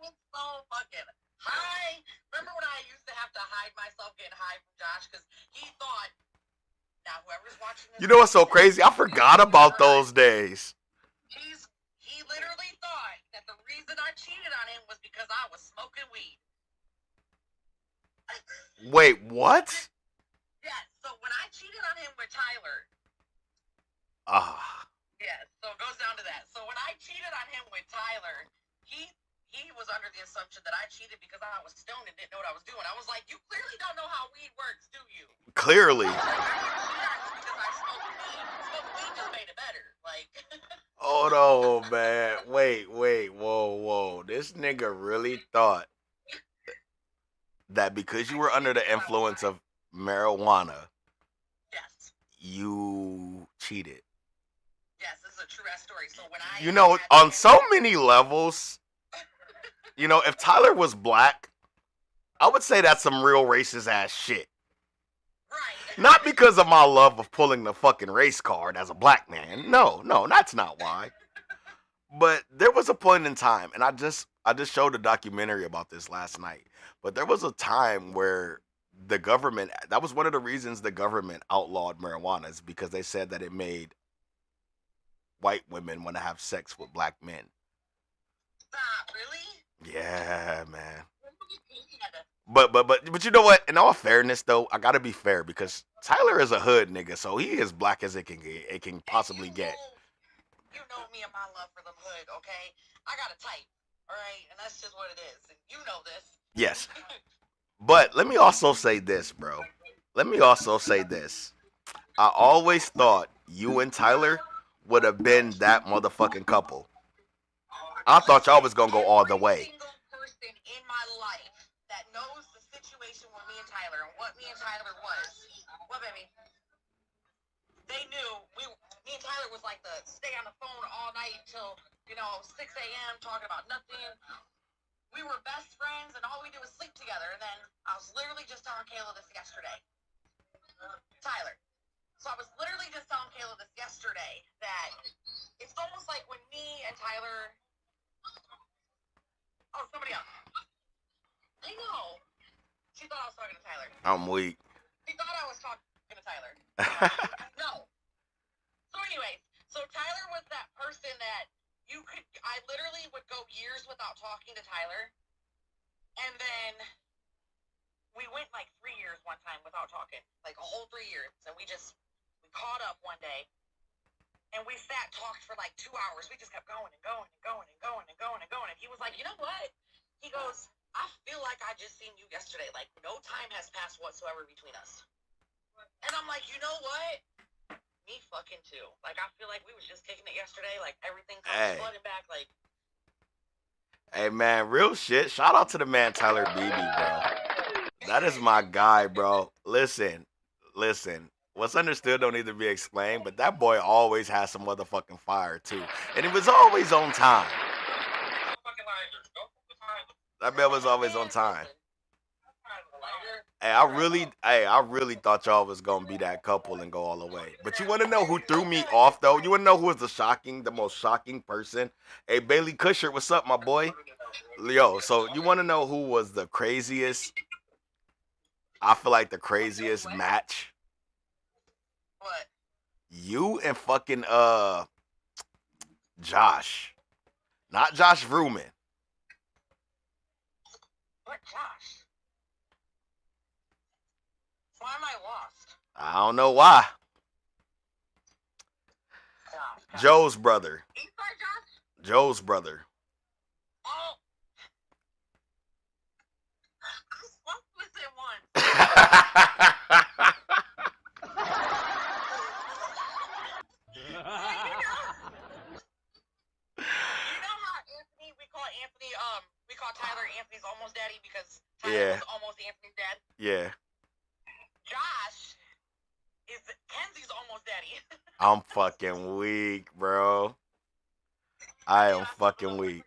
was so fucking high. Remember when I used to have to hide myself getting high from Josh because he thought. Now, whoever's watching this, you know what's so crazy? I forgot about those days. He literally thought that the reason I cheated on him was because I was smoking weed. Wait, what? Yeah, so when I cheated on him with Tyler. Yeah, so it goes down to that. So when I cheated on him with Tyler, he was under the assumption that I cheated because I was stoned and didn't know what I was doing. I was like, you clearly don't know how weed works, do you? Clearly. Because I smoked weed. Smoking weed just made it better. Like. Oh no, man. Wait. Whoa. This nigga really thought. that because you were under the influence of marijuana, Yes. you cheated. Yes, this is a true ass story. So when I You know, had on been- so many levels, you know, if Tyler was black, I would say that's some real racist ass shit. right. Not because of my love of pulling the fucking race card as a black man. No, that's not why. But there was a point in time, and I just showed a documentary about this last night. But there was a time where the government, that was one of the reasons the government outlawed marijuana, is because they said that it made white women want to have sex with black men. Stop, really? Yeah, man. God. But you know what? In all fairness, though, I gotta be fair because Tyler is a hood nigga, so he is black as it can get. It can possibly get. You know me and my love for the hood, okay? I got a type, all right, and that's just what it is. And you know this. Yes. But let me also say this, bro. Let me also say this. I always thought you and Tyler would have been that motherfucking couple. I thought y'all was gonna go all the way. Every single person in my life that knows the situation with me and Tyler and what me and Tyler was. What, baby? They knew me and Tyler was like the stay on the phone all night till 6 a.m. talking about nothing. We were best friends, and all we did was sleep together. And then I was literally just telling Kayla this yesterday. Tyler. So I was literally just telling Kayla this yesterday that it's almost like when me and Tyler. Oh, somebody else. I know. She thought I was talking to Tyler. I'm weak. She thought I was talking to Tyler. No. So anyways, so Tyler was that person that I literally would go years without talking to Tyler. And then we went like 3 years one time without talking. Like a whole 3 years. And we caught up one day. And we talked for like 2 hours. We just kept going and going and going and going and going and going. And he was like, you know what? He goes, I feel like I just seen you yesterday. Like no time has passed whatsoever between us. And I'm like, you know what? Me fucking too. Like I feel like we was just kicking it yesterday. Like everything comes flooding back. Like, hey man, real shit. Shout out to the man Tyler Beebe, bro. That is my guy, bro. Listen. What's understood don't need to be explained, but that boy always has some motherfucking fire too, and it was always on time. That man was always on time. Hey, I really thought y'all was gonna be that couple and go all the way. But you wanna know who threw me off though? You wanna know who was the most shocking person? Hey, Bailey Cusher, what's up, my boy? Yo, so you wanna know who was the craziest? I feel like the craziest match. what? You and fucking Josh. Not Josh Vrooman. What, Josh? Why am I lost? I don't know why. Josh. Joe's brother. East Side Josh? Joe's brother. Oh. I slept with him once. You know how Anthony, we call Tyler Anthony's almost daddy because Tyler was almost Anthony's dad? Yeah. Josh is Kenzie's almost daddy. I'm fucking weak, bro. I am fucking weak.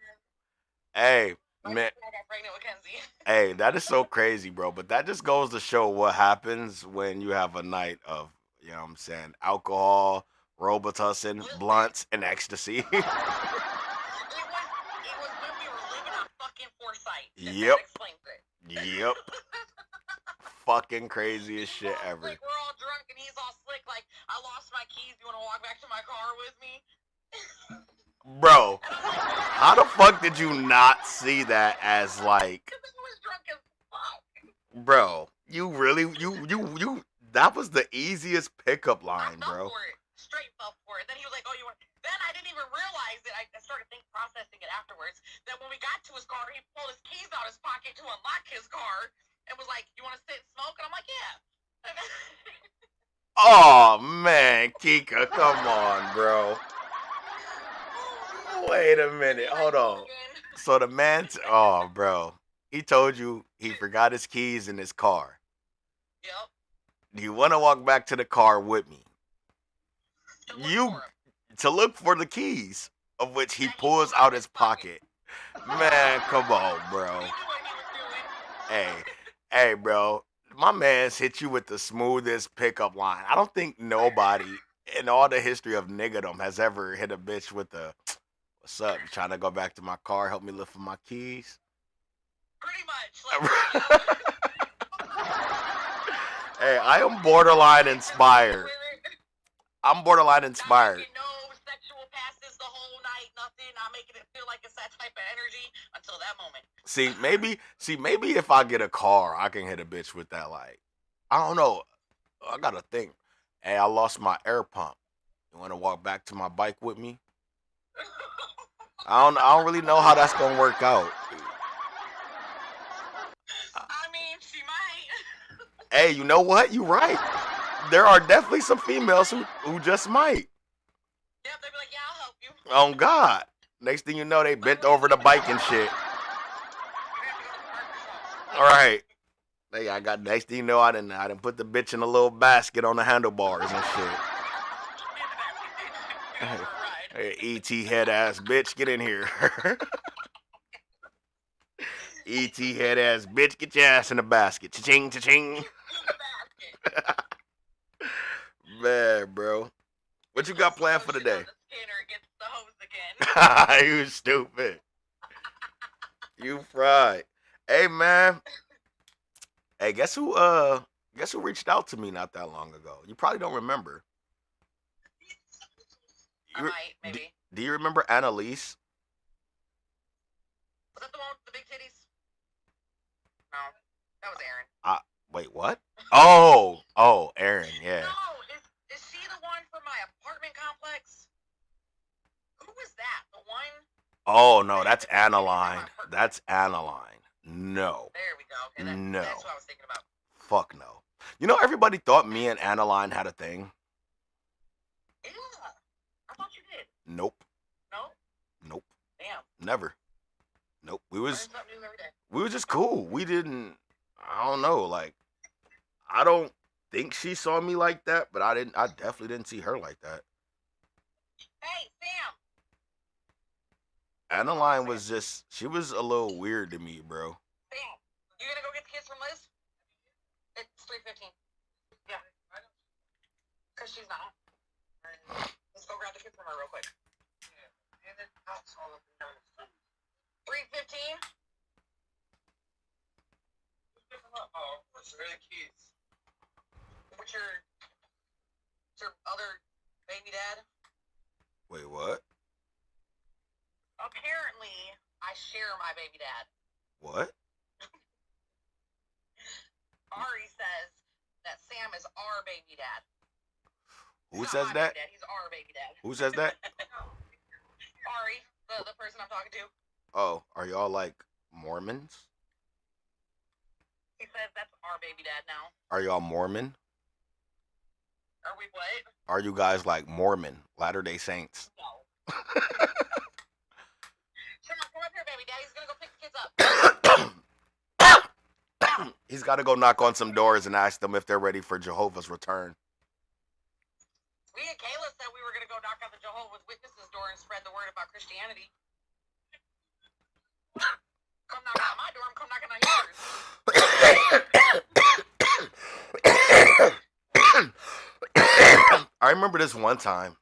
Hey, man. I got pregnant with Kenzie. Hey, that is so crazy, bro. But that just goes to show what happens when you have a night of, you know what I'm saying, alcohol, Robitussin, blunts, and ecstasy. It was when we were living on fucking Forsyth. Yep. That explains it. Yep. Fucking craziest shit ever. Like, we're all drunk and he's all slick. Like, I lost my keys. You want to walk back to my car with me? Bro, how the fuck did you not see that as like, Because I was drunk as fuck. bro, you really, you, that was the easiest pickup line, I fell bro. for it. Straight fell for it. Then he was like, oh, you want... Then I didn't even realize it. I started processing it afterwards. That when we got to his car, he pulled his keys out of his pocket to unlock his car and was like, you want to sit and smoke? And I'm like, yeah. Oh man, Kika, come on, bro. Wait a minute, hold on. So the man, oh bro, He told you he forgot his keys in his car. Yep. Do you want to walk back to the car with me? To look You for him. to look for the keys, of which he That he pulls pulled out out his pocket. Man, come on, He bro. knew what he was doing. Hey, hey, bro. My man's hit you with the smoothest pickup line. I don't think nobody in all the history of niggerdom has ever hit a bitch with the "What's up? You trying to go back to my car? Help me look for my keys?" Pretty much. Like, Hey, I am borderline inspired. I'm borderline Not inspired. making no sexual passes the whole night, nothing. Not making it feel like it's that type of energy until that moment. Maybe if I get a car, I can hit a bitch with that. Like, I don't know. I gotta think. Hey, I lost my air pump. You want to walk back to my bike with me? I don't really know how that's gonna work out. I mean, she might. Hey, you know what? You right. There are definitely some females who just might. Yep, they'd be like, yeah, I'll help you. Oh God. Next thing you know, they bent over the bike and shit. You have to go to the park or something. All right. Hey, I got next thing you know, I didn't put the bitch in a little basket on the handlebars and shit. Hey, ET head ass bitch, get in here. ET head ass bitch, get your ass in the basket. Cha-ching, cha-ching. Man, bro. What you got planned for the day? Skinner gets the hose again. You stupid. You fried. Hey, man. Hey, guess who reached out to me not that long ago? You probably don't remember. I might, maybe. Do you remember Annalise? Was that the one with the big titties? No, that was Aaron. Wait, what? Oh, Aaron, yeah. No, is she the one from my apartment complex? Who was that? The one? Oh no, that's Annaline. That's Annaline. No. There we go. Okay, No. That's what I was thinking about. Fuck no. You know, everybody thought me and Annaline had a thing. Yeah, I thought you did. Nope. No? Nope. Damn. Never. Nope. We Learn was something new every day. we were just cool. We didn't. I don't know. Like, I don't think she saw me like that, but I didn't. I definitely didn't see her like that. Hey, Sam. Annaline was just. She was a little weird to me, bro. Sam, you gonna go get the kids from Liz? It's 3:15. Yeah. Cause she's not. Let's go grab the kids from her real quick. 3:15. Oh, what's the kids? What's your other baby dad? Wait, what? Apparently, I share my baby dad. What? Ari says that Sam is our baby dad. Who He's says not my that? baby dad, he's our baby dad. Who says that? Ari, the person I'm talking to. Oh, are y'all like Mormons? He says that's our baby dad now. Are y'all Mormon? Are we what? Are you guys like Mormon, Latter-day Saints? No. Sam, come up here, baby daddy's gonna go pick the kids up. He's got to go knock on some doors and ask them if they're ready for Jehovah's return. Me and Kayla said we were gonna go knock on the Jehovah's Witnesses door and spread the word about Christianity. Come knock on my door, I'm come knocking on yours. I remember this one time.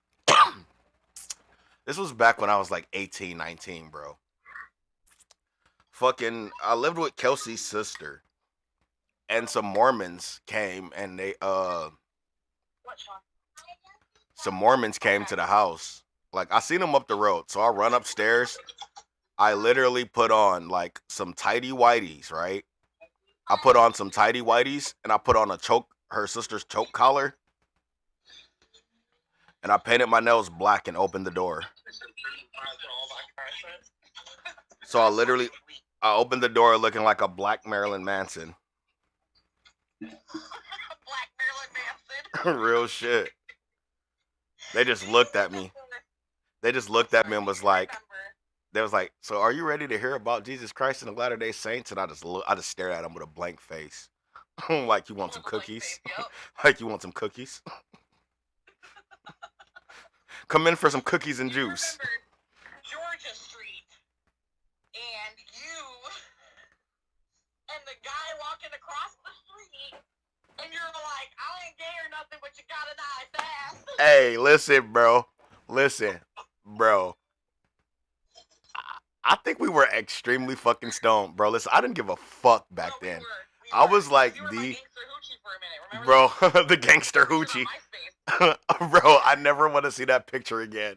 This was back when I was like 18, 19, bro. Fucking, I lived with Kelsey's sister. And some Mormons came and they, What, Sean? some Mormons came to the house. Like, I seen them up the road. So I run upstairs. I literally put on like some tidy whities, right? I put on some tidy whities and I put on her sister's choke collar. And I painted my nails black and opened the door. So I opened the door looking like a black Marilyn Manson. Black Marilyn Manson. Real shit. They just looked at me. They just looked at me and was like, they was like, "So are you ready to hear about Jesus Christ and the Latter-day Saints?" And I just stared at him with a blank face. Like, you want some With a blank cookies? face, yep. Like, you want some cookies? Come in for some cookies and You juice. remember Georgia Street, and you and the guy walking across the street, and you're like, I ain't gay or nothing, but you got a nice ass. Hey, listen, bro. Listen, bro. I think we were extremely fucking stoned, bro. Listen, I didn't give a fuck back No, then. we I were. was like You were my gangster hoochie for a minute, remember bro, the gangster that? You were on hoochie. MySpace. Bro, I never want to see that picture again.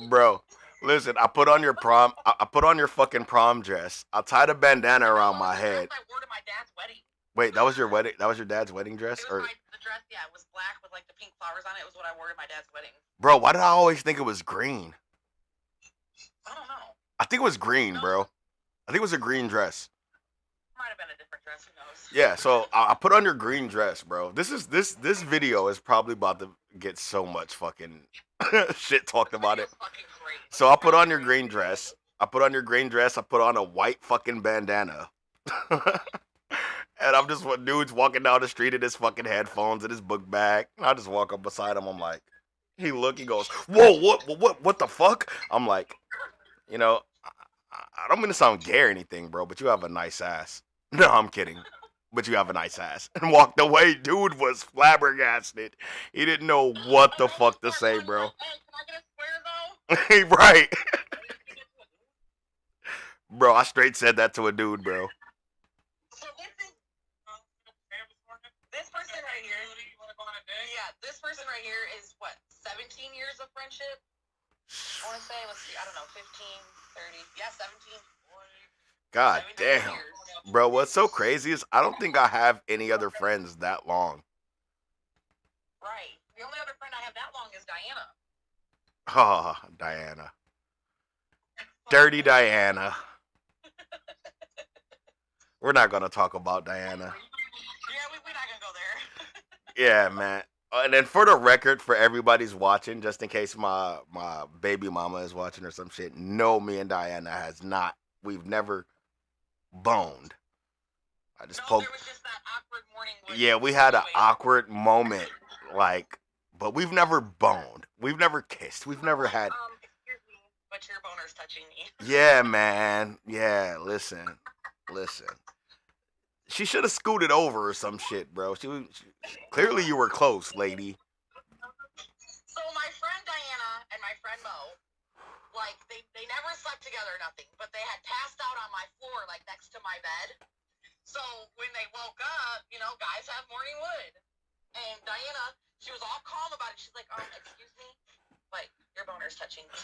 Bro, listen, I put on your prom. I put on your fucking prom dress. I tied a bandana around my head. I wore to my dad's wedding. Wait, that was your wedding? That was your dad's wedding dress? It Or was the dress, yeah, it was black with like the pink flowers on it. It was what I wore to my dad's wedding. bro, why did I always think it was green? I don't know. I think it was green, bro. I think it was a green dress. Might have been a different dress. Who knows? Yeah, so I put on your green dress, bro. This video is probably about to get so much fucking shit talked about it. Fucking great. So I put on your green dress. I put on a white fucking bandana. And I'm just what dude's walking down the street in his fucking headphones and his book bag. And I just walk up beside him. I'm like, he goes, whoa, what the fuck? I'm like, you know, I don't mean to sound gay or anything, bro, but you have a nice ass. No, I'm kidding. But you have a nice ass. And walked away. Dude was flabbergasted. He didn't know what the fuck to say, bro. Hey, can I get a square though? Right. Bro, I straight said that to a dude, bro. So this person right here. Yeah, this person right here is what, 17 years of friendship? I want to say, let's see, I don't know, 15, 30, yeah, 17. God 17 damn. years. Bro, what's so crazy is I don't think I have any other friends that long. Right. The only other friend I have that long is Diana. Oh, Diana. Dirty Diana. We're not going to talk about Diana. Yeah, we're not going to go there. Yeah, man. And then for the record, for everybody's watching, just in case my baby mama is watching or some shit, no, me and Diana we've never boned. I just poked. There was just that awkward morning. Yeah, we had an awkward moment, like, but we've never boned. We've never kissed. We've never had. Excuse me, but your boner's touching me. Yeah, man. Yeah, listen. She should have scooted over or some shit, bro. Clearly you were close, lady. So my friend Diana and my friend Mo, like they never slept together or nothing, but they had passed out on my floor, like next to my bed. So when they woke up, you know, guys have morning wood. And Diana, she was all calm about it. She's like, excuse me, but your boner's touching me.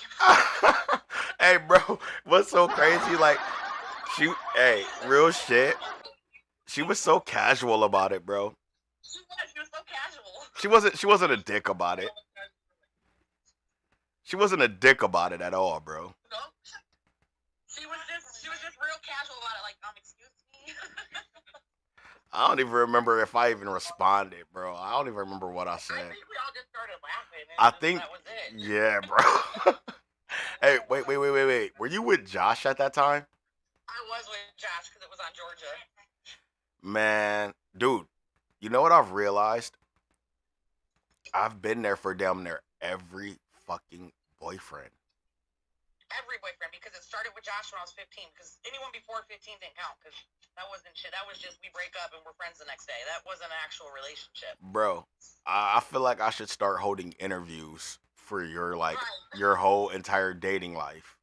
Hey, bro, what's so crazy? Like, real shit. She was so casual about it, bro. She was so casual. She wasn't a dick about it. She wasn't a dick about it at all, bro. No. She was just real casual about it, like, excuse me. I don't even remember if I even responded, bro. I don't even remember what I said. I think we all just started laughing. I think, that was it. yeah, bro. Hey, wait. Were you with Josh at that time? I was with Josh because it was on Georgia. Man, dude, you know what I've realized? I've been there for damn near every fucking boyfriend. Every boyfriend, because it started with Josh when I was 15. Because anyone before 15 didn't count. Because that wasn't shit. That was just we break up and we're friends the next day. That wasn't an actual relationship. Bro, I feel like I should start holding interviews for your your whole entire dating life.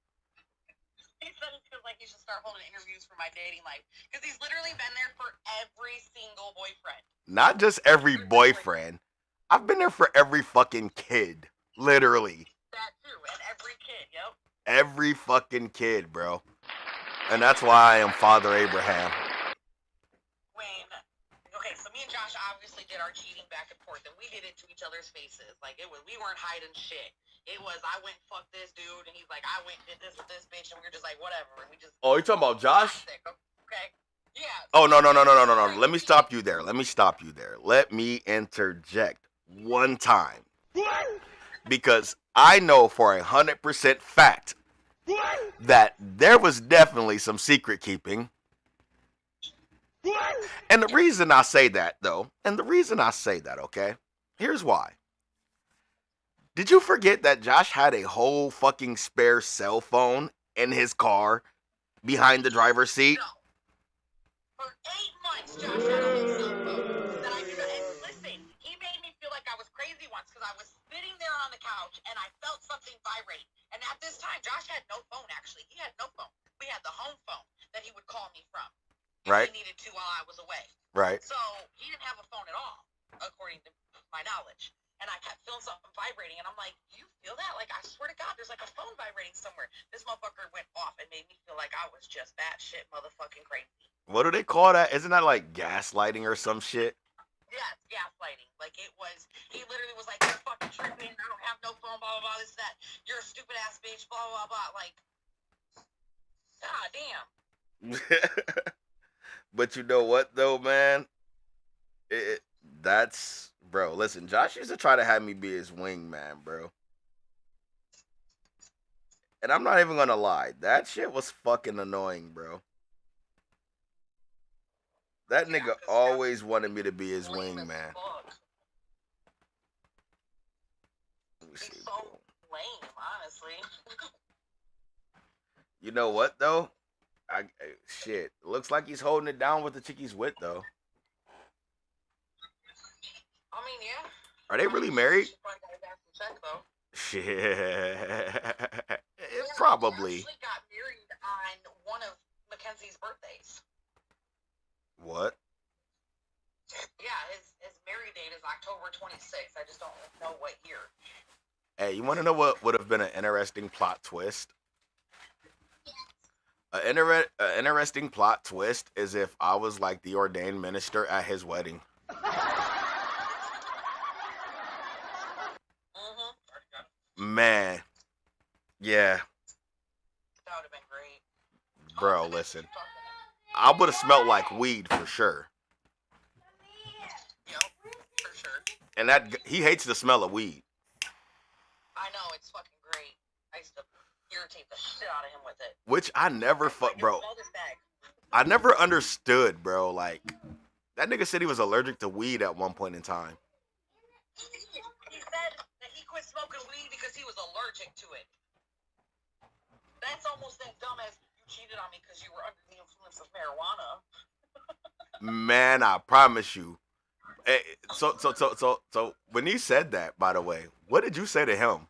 He said he feels like he should start holding interviews for my dating life. Because he's literally been there for every single boyfriend. Not just every boyfriend. I've been there for every fucking kid. Literally. That too. And every kid, yep. Every fucking kid, bro. And that's why I am Father Abraham. Okay, so me and Josh obviously did our cheating back and forth, and we did it to each other's faces. Like, we weren't hiding shit. It was, I went and fucked this dude, and he's like, I went and did this with this bitch, and we were just like, whatever. And we just. Oh, you talking about Josh? Okay. Yeah. Oh, no. Let me stop you there. Let me interject one time. Because I know for 100% fact that there was definitely some secret keeping. And the reason I say that, though, okay, here's why. Did you forget that Josh had a whole fucking spare cell phone in his car behind the driver's seat? No. For 8 months, Josh had a whole cell phone that I did not. And listen, he made me feel like I was crazy once because I was sitting there on the couch and I felt something vibrate. And at this time, Josh had no phone, actually. He had no phone. We had the home phone that he would call me from if Right. he needed to while I was away. Right. So he didn't have a phone at all, according to my knowledge. And I kept feeling something vibrating, and I'm like, "You feel that? Like, I swear to God, there's like a phone vibrating somewhere." This motherfucker went off and made me feel like I was just batshit motherfucking crazy. What do they call that? Isn't that like gaslighting or some shit? Yeah, it's gaslighting. Like, it was, he literally was like, "You're fucking tripping. I don't have no phone, blah, blah, blah, this, that. You're a stupid ass bitch, blah, blah, blah." Like, god damn. But you know what, though, man? That's, bro, listen, Josh used to try to have me be his wingman, bro. And I'm not even gonna lie, that shit was fucking annoying, bro. That Yeah, nigga 'cause always wanted me to be his lame as wingman. fuck. Let me He's see, so bro. lame, honestly. You know what, though? Shit, looks like he's holding it down with the chick he's with, though. I mean, yeah. Are they really married? She probably got a back from check, though. Shit. They Probably. actually got married on one of Mackenzie's birthdays. What? Yeah, his married date is October 26th. I just don't know what year. Hey, you want to know what would have been an interesting plot twist? An interesting plot twist is if I was like the ordained minister at his wedding. Mm-hmm. Man. Yeah. That would have been great. Bro, listen. I would have smelled like weed for sure. Yep, for sure. And that he hates the smell of weed. I know, it's fucking great. I used to irritate the shit out of him with it. Which I never bro. Smell this bag. I never understood, bro. Like, that nigga said he was allergic to weed at one point in time. He said that he quit smoking weed because he was allergic to it. That's almost as dumb as you cheated on me because you were under the influence of marijuana. Man, I promise you. So when he said that, by the way, what did you say to him?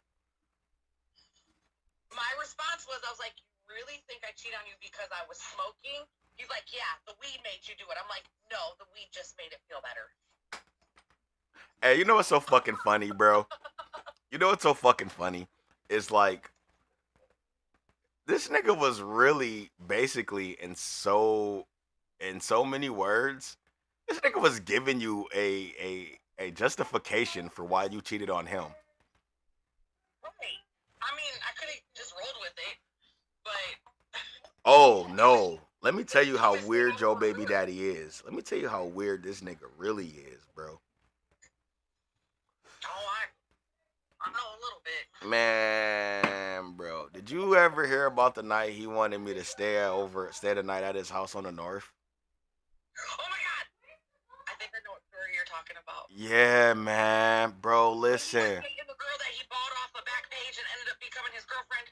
My response was, I was like, "You really think I cheat on you because I was smoking?" He's like, "Yeah, the weed made you do it." I'm like, "No, the weed just made it feel better." Hey, you know what's so fucking funny, bro? You know what's so fucking funny? It's like, this nigga was really basically in so many words, this nigga was giving you a justification for why you cheated on him. Right. I mean, I could have just rolled with it, but Oh no. Let me tell you how weird your baby daddy is. Let me tell you how weird this nigga really is, bro. oh, I know a little bit. Man, bro, did you ever hear about the night he wanted me to stay the night at his house on the north? Oh my god! I think I know what story you're talking about. Yeah, man, bro, listen. He was dating the girl that he bought off the back page and ended up becoming his girlfriend.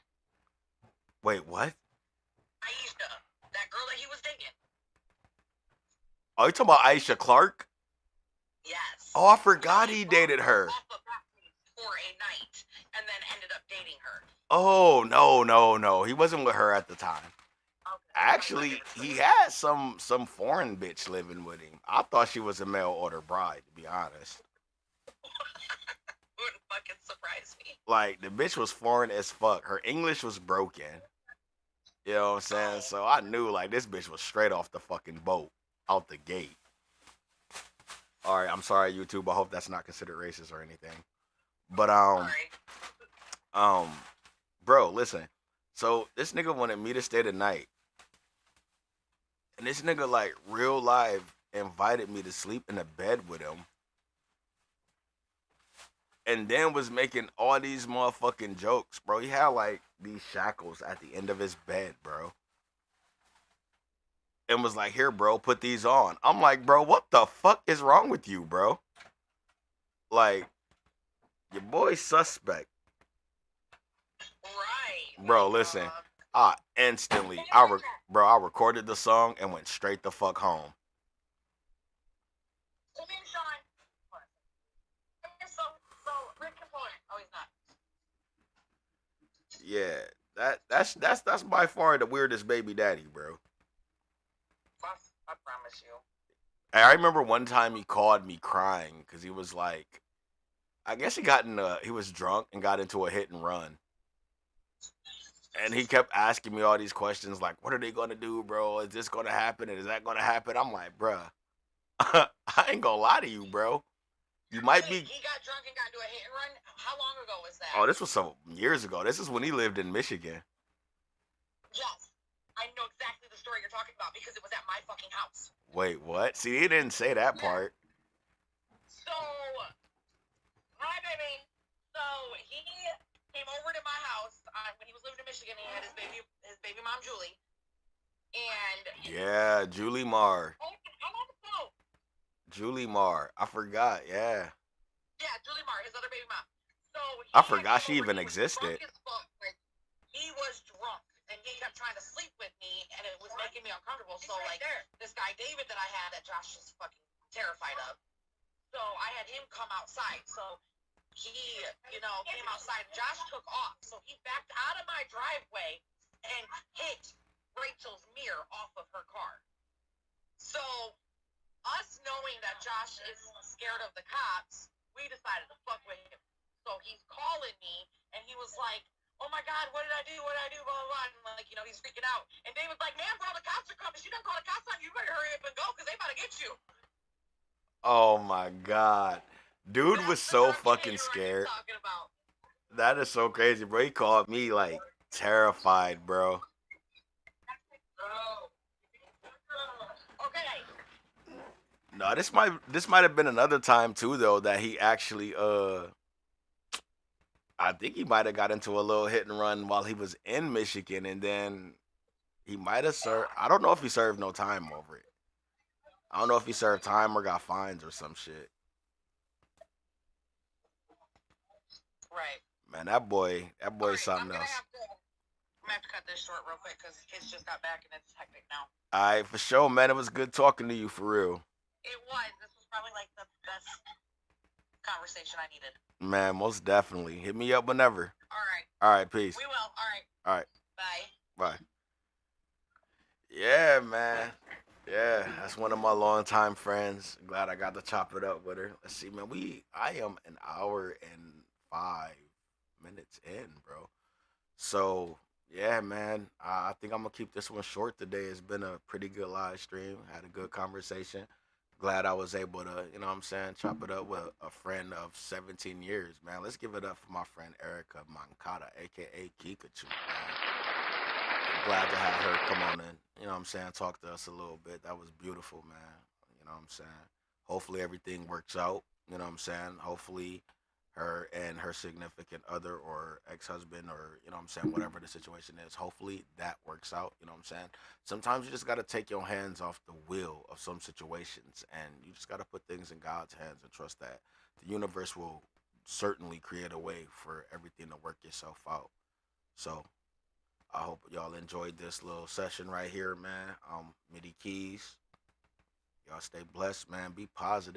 Wait, what? Aisha, that girl that he was dating. Oh, you talking about Aisha Clark? Yes. Oh, I forgot he dated her. Off the back page for a night, and then ended up dating her. Oh, no. He wasn't with her at the time. Okay. Actually, he had some foreign bitch living with him. I thought she was a mail order bride, to be honest. Wouldn't fucking surprise me. Like, the bitch was foreign as fuck. Her English was broken. You know what I'm saying? So I knew, like, this bitch was straight off the fucking boat, out the gate. All right, I'm sorry, YouTube. I hope that's not considered racist or anything. But Sorry. bro, listen. So this nigga wanted me to stay the night, and this nigga, like, real life invited me to sleep in a bed with him. and then was making all these motherfucking jokes, bro. He had like these shackles at the end of his bed, bro. And was like, here, bro, put these on. I'm like, bro, what the fuck is wrong with you, bro? Like, your boy's suspect. Right. Bro, Like, listen. I instantly, I recorded the song and went straight the fuck home. Come in, Sean. So Rick Component. Oh, he's not. Yeah, that's by far the weirdest baby daddy, bro. I promise you. I remember one time he called me crying because he was like, I guess he was drunk and got into a hit and run. And he kept asking me all these questions like, what are they gonna do, bro? Is this gonna happen? And is that gonna happen? I'm like, bruh, I ain't gonna lie to you, bro. You might be. He got drunk and got into a hit and run. How long ago was that? Oh, this was some years ago. This is when he lived in Michigan. Yes, I know exactly the story you're talking about because it was at my fucking house. Wait, what? See, he didn't say that part. So, hi, baby. So he came over to my house when he was living in Michigan. He had his baby mom Julie, and Yeah, Julie Marr. I'm on the phone. Julie Marr. I forgot. Yeah. Yeah, Julie Marr, his other baby mom. So I forgot she even existed. He was drunk, and he kept trying to sleep with me, and it was making me uncomfortable. So, like, this guy David that I had that Josh is fucking terrified of. So I had him come outside. So he, came outside. Josh took off. So he backed out of my driveway and hit Rachel's mirror off of her car. So us knowing that Josh is scared of the cops, we decided to fuck with him. So he's calling me, and he was like, oh my God, what did I do? What did I do? Blah, blah, blah. And like, he's freaking out. And David's like, man, bro, the cops are coming. She done called the cops on you. You better hurry up and go because they about to get you. Oh my God. Dude was so fucking scared. That is so crazy, bro. He called me like terrified, bro. Okay. No, this might have been another time too though that he actually I think he might have got into a little hit and run while he was in Michigan, and then he might have served. I don't know if he served no time over it. I don't know if he served time or got fines or some shit. Right. Man, that boy, Right, something else. I'm gonna have to cut this short real quick because kids just got back and it's hectic now. All right, for sure, man. It was good talking to you, for real. It was. This was probably like the best conversation I needed. Man, most definitely. Hit me up whenever. All right. All right, peace. We will. All right. All right. Bye. Bye. Yeah, man. Yeah, that's one of my longtime friends. Glad I got to chop it up with her. Let's see, man. I am an hour and 5 minutes in, bro. So yeah, man. I think I'm gonna keep this one short today. It's been a pretty good live stream. Had a good conversation. Glad I was able to, chop it up with a friend of 17 years, man. Let's give it up for my friend Erica Mancada, aka Kikachu, man. Glad to have her come on in, talk to us a little bit. That was beautiful, man. Hopefully everything works out, hopefully her and her significant other or ex-husband or whatever the situation is, hopefully that works out. Sometimes you just got to take your hands off the wheel of some situations, and you just got to put things in God's hands and trust that the universe will certainly create a way for everything to work itself out. So I hope y'all enjoyed this little session right here, man. MIDI keys, y'all stay blessed, man. Be positive.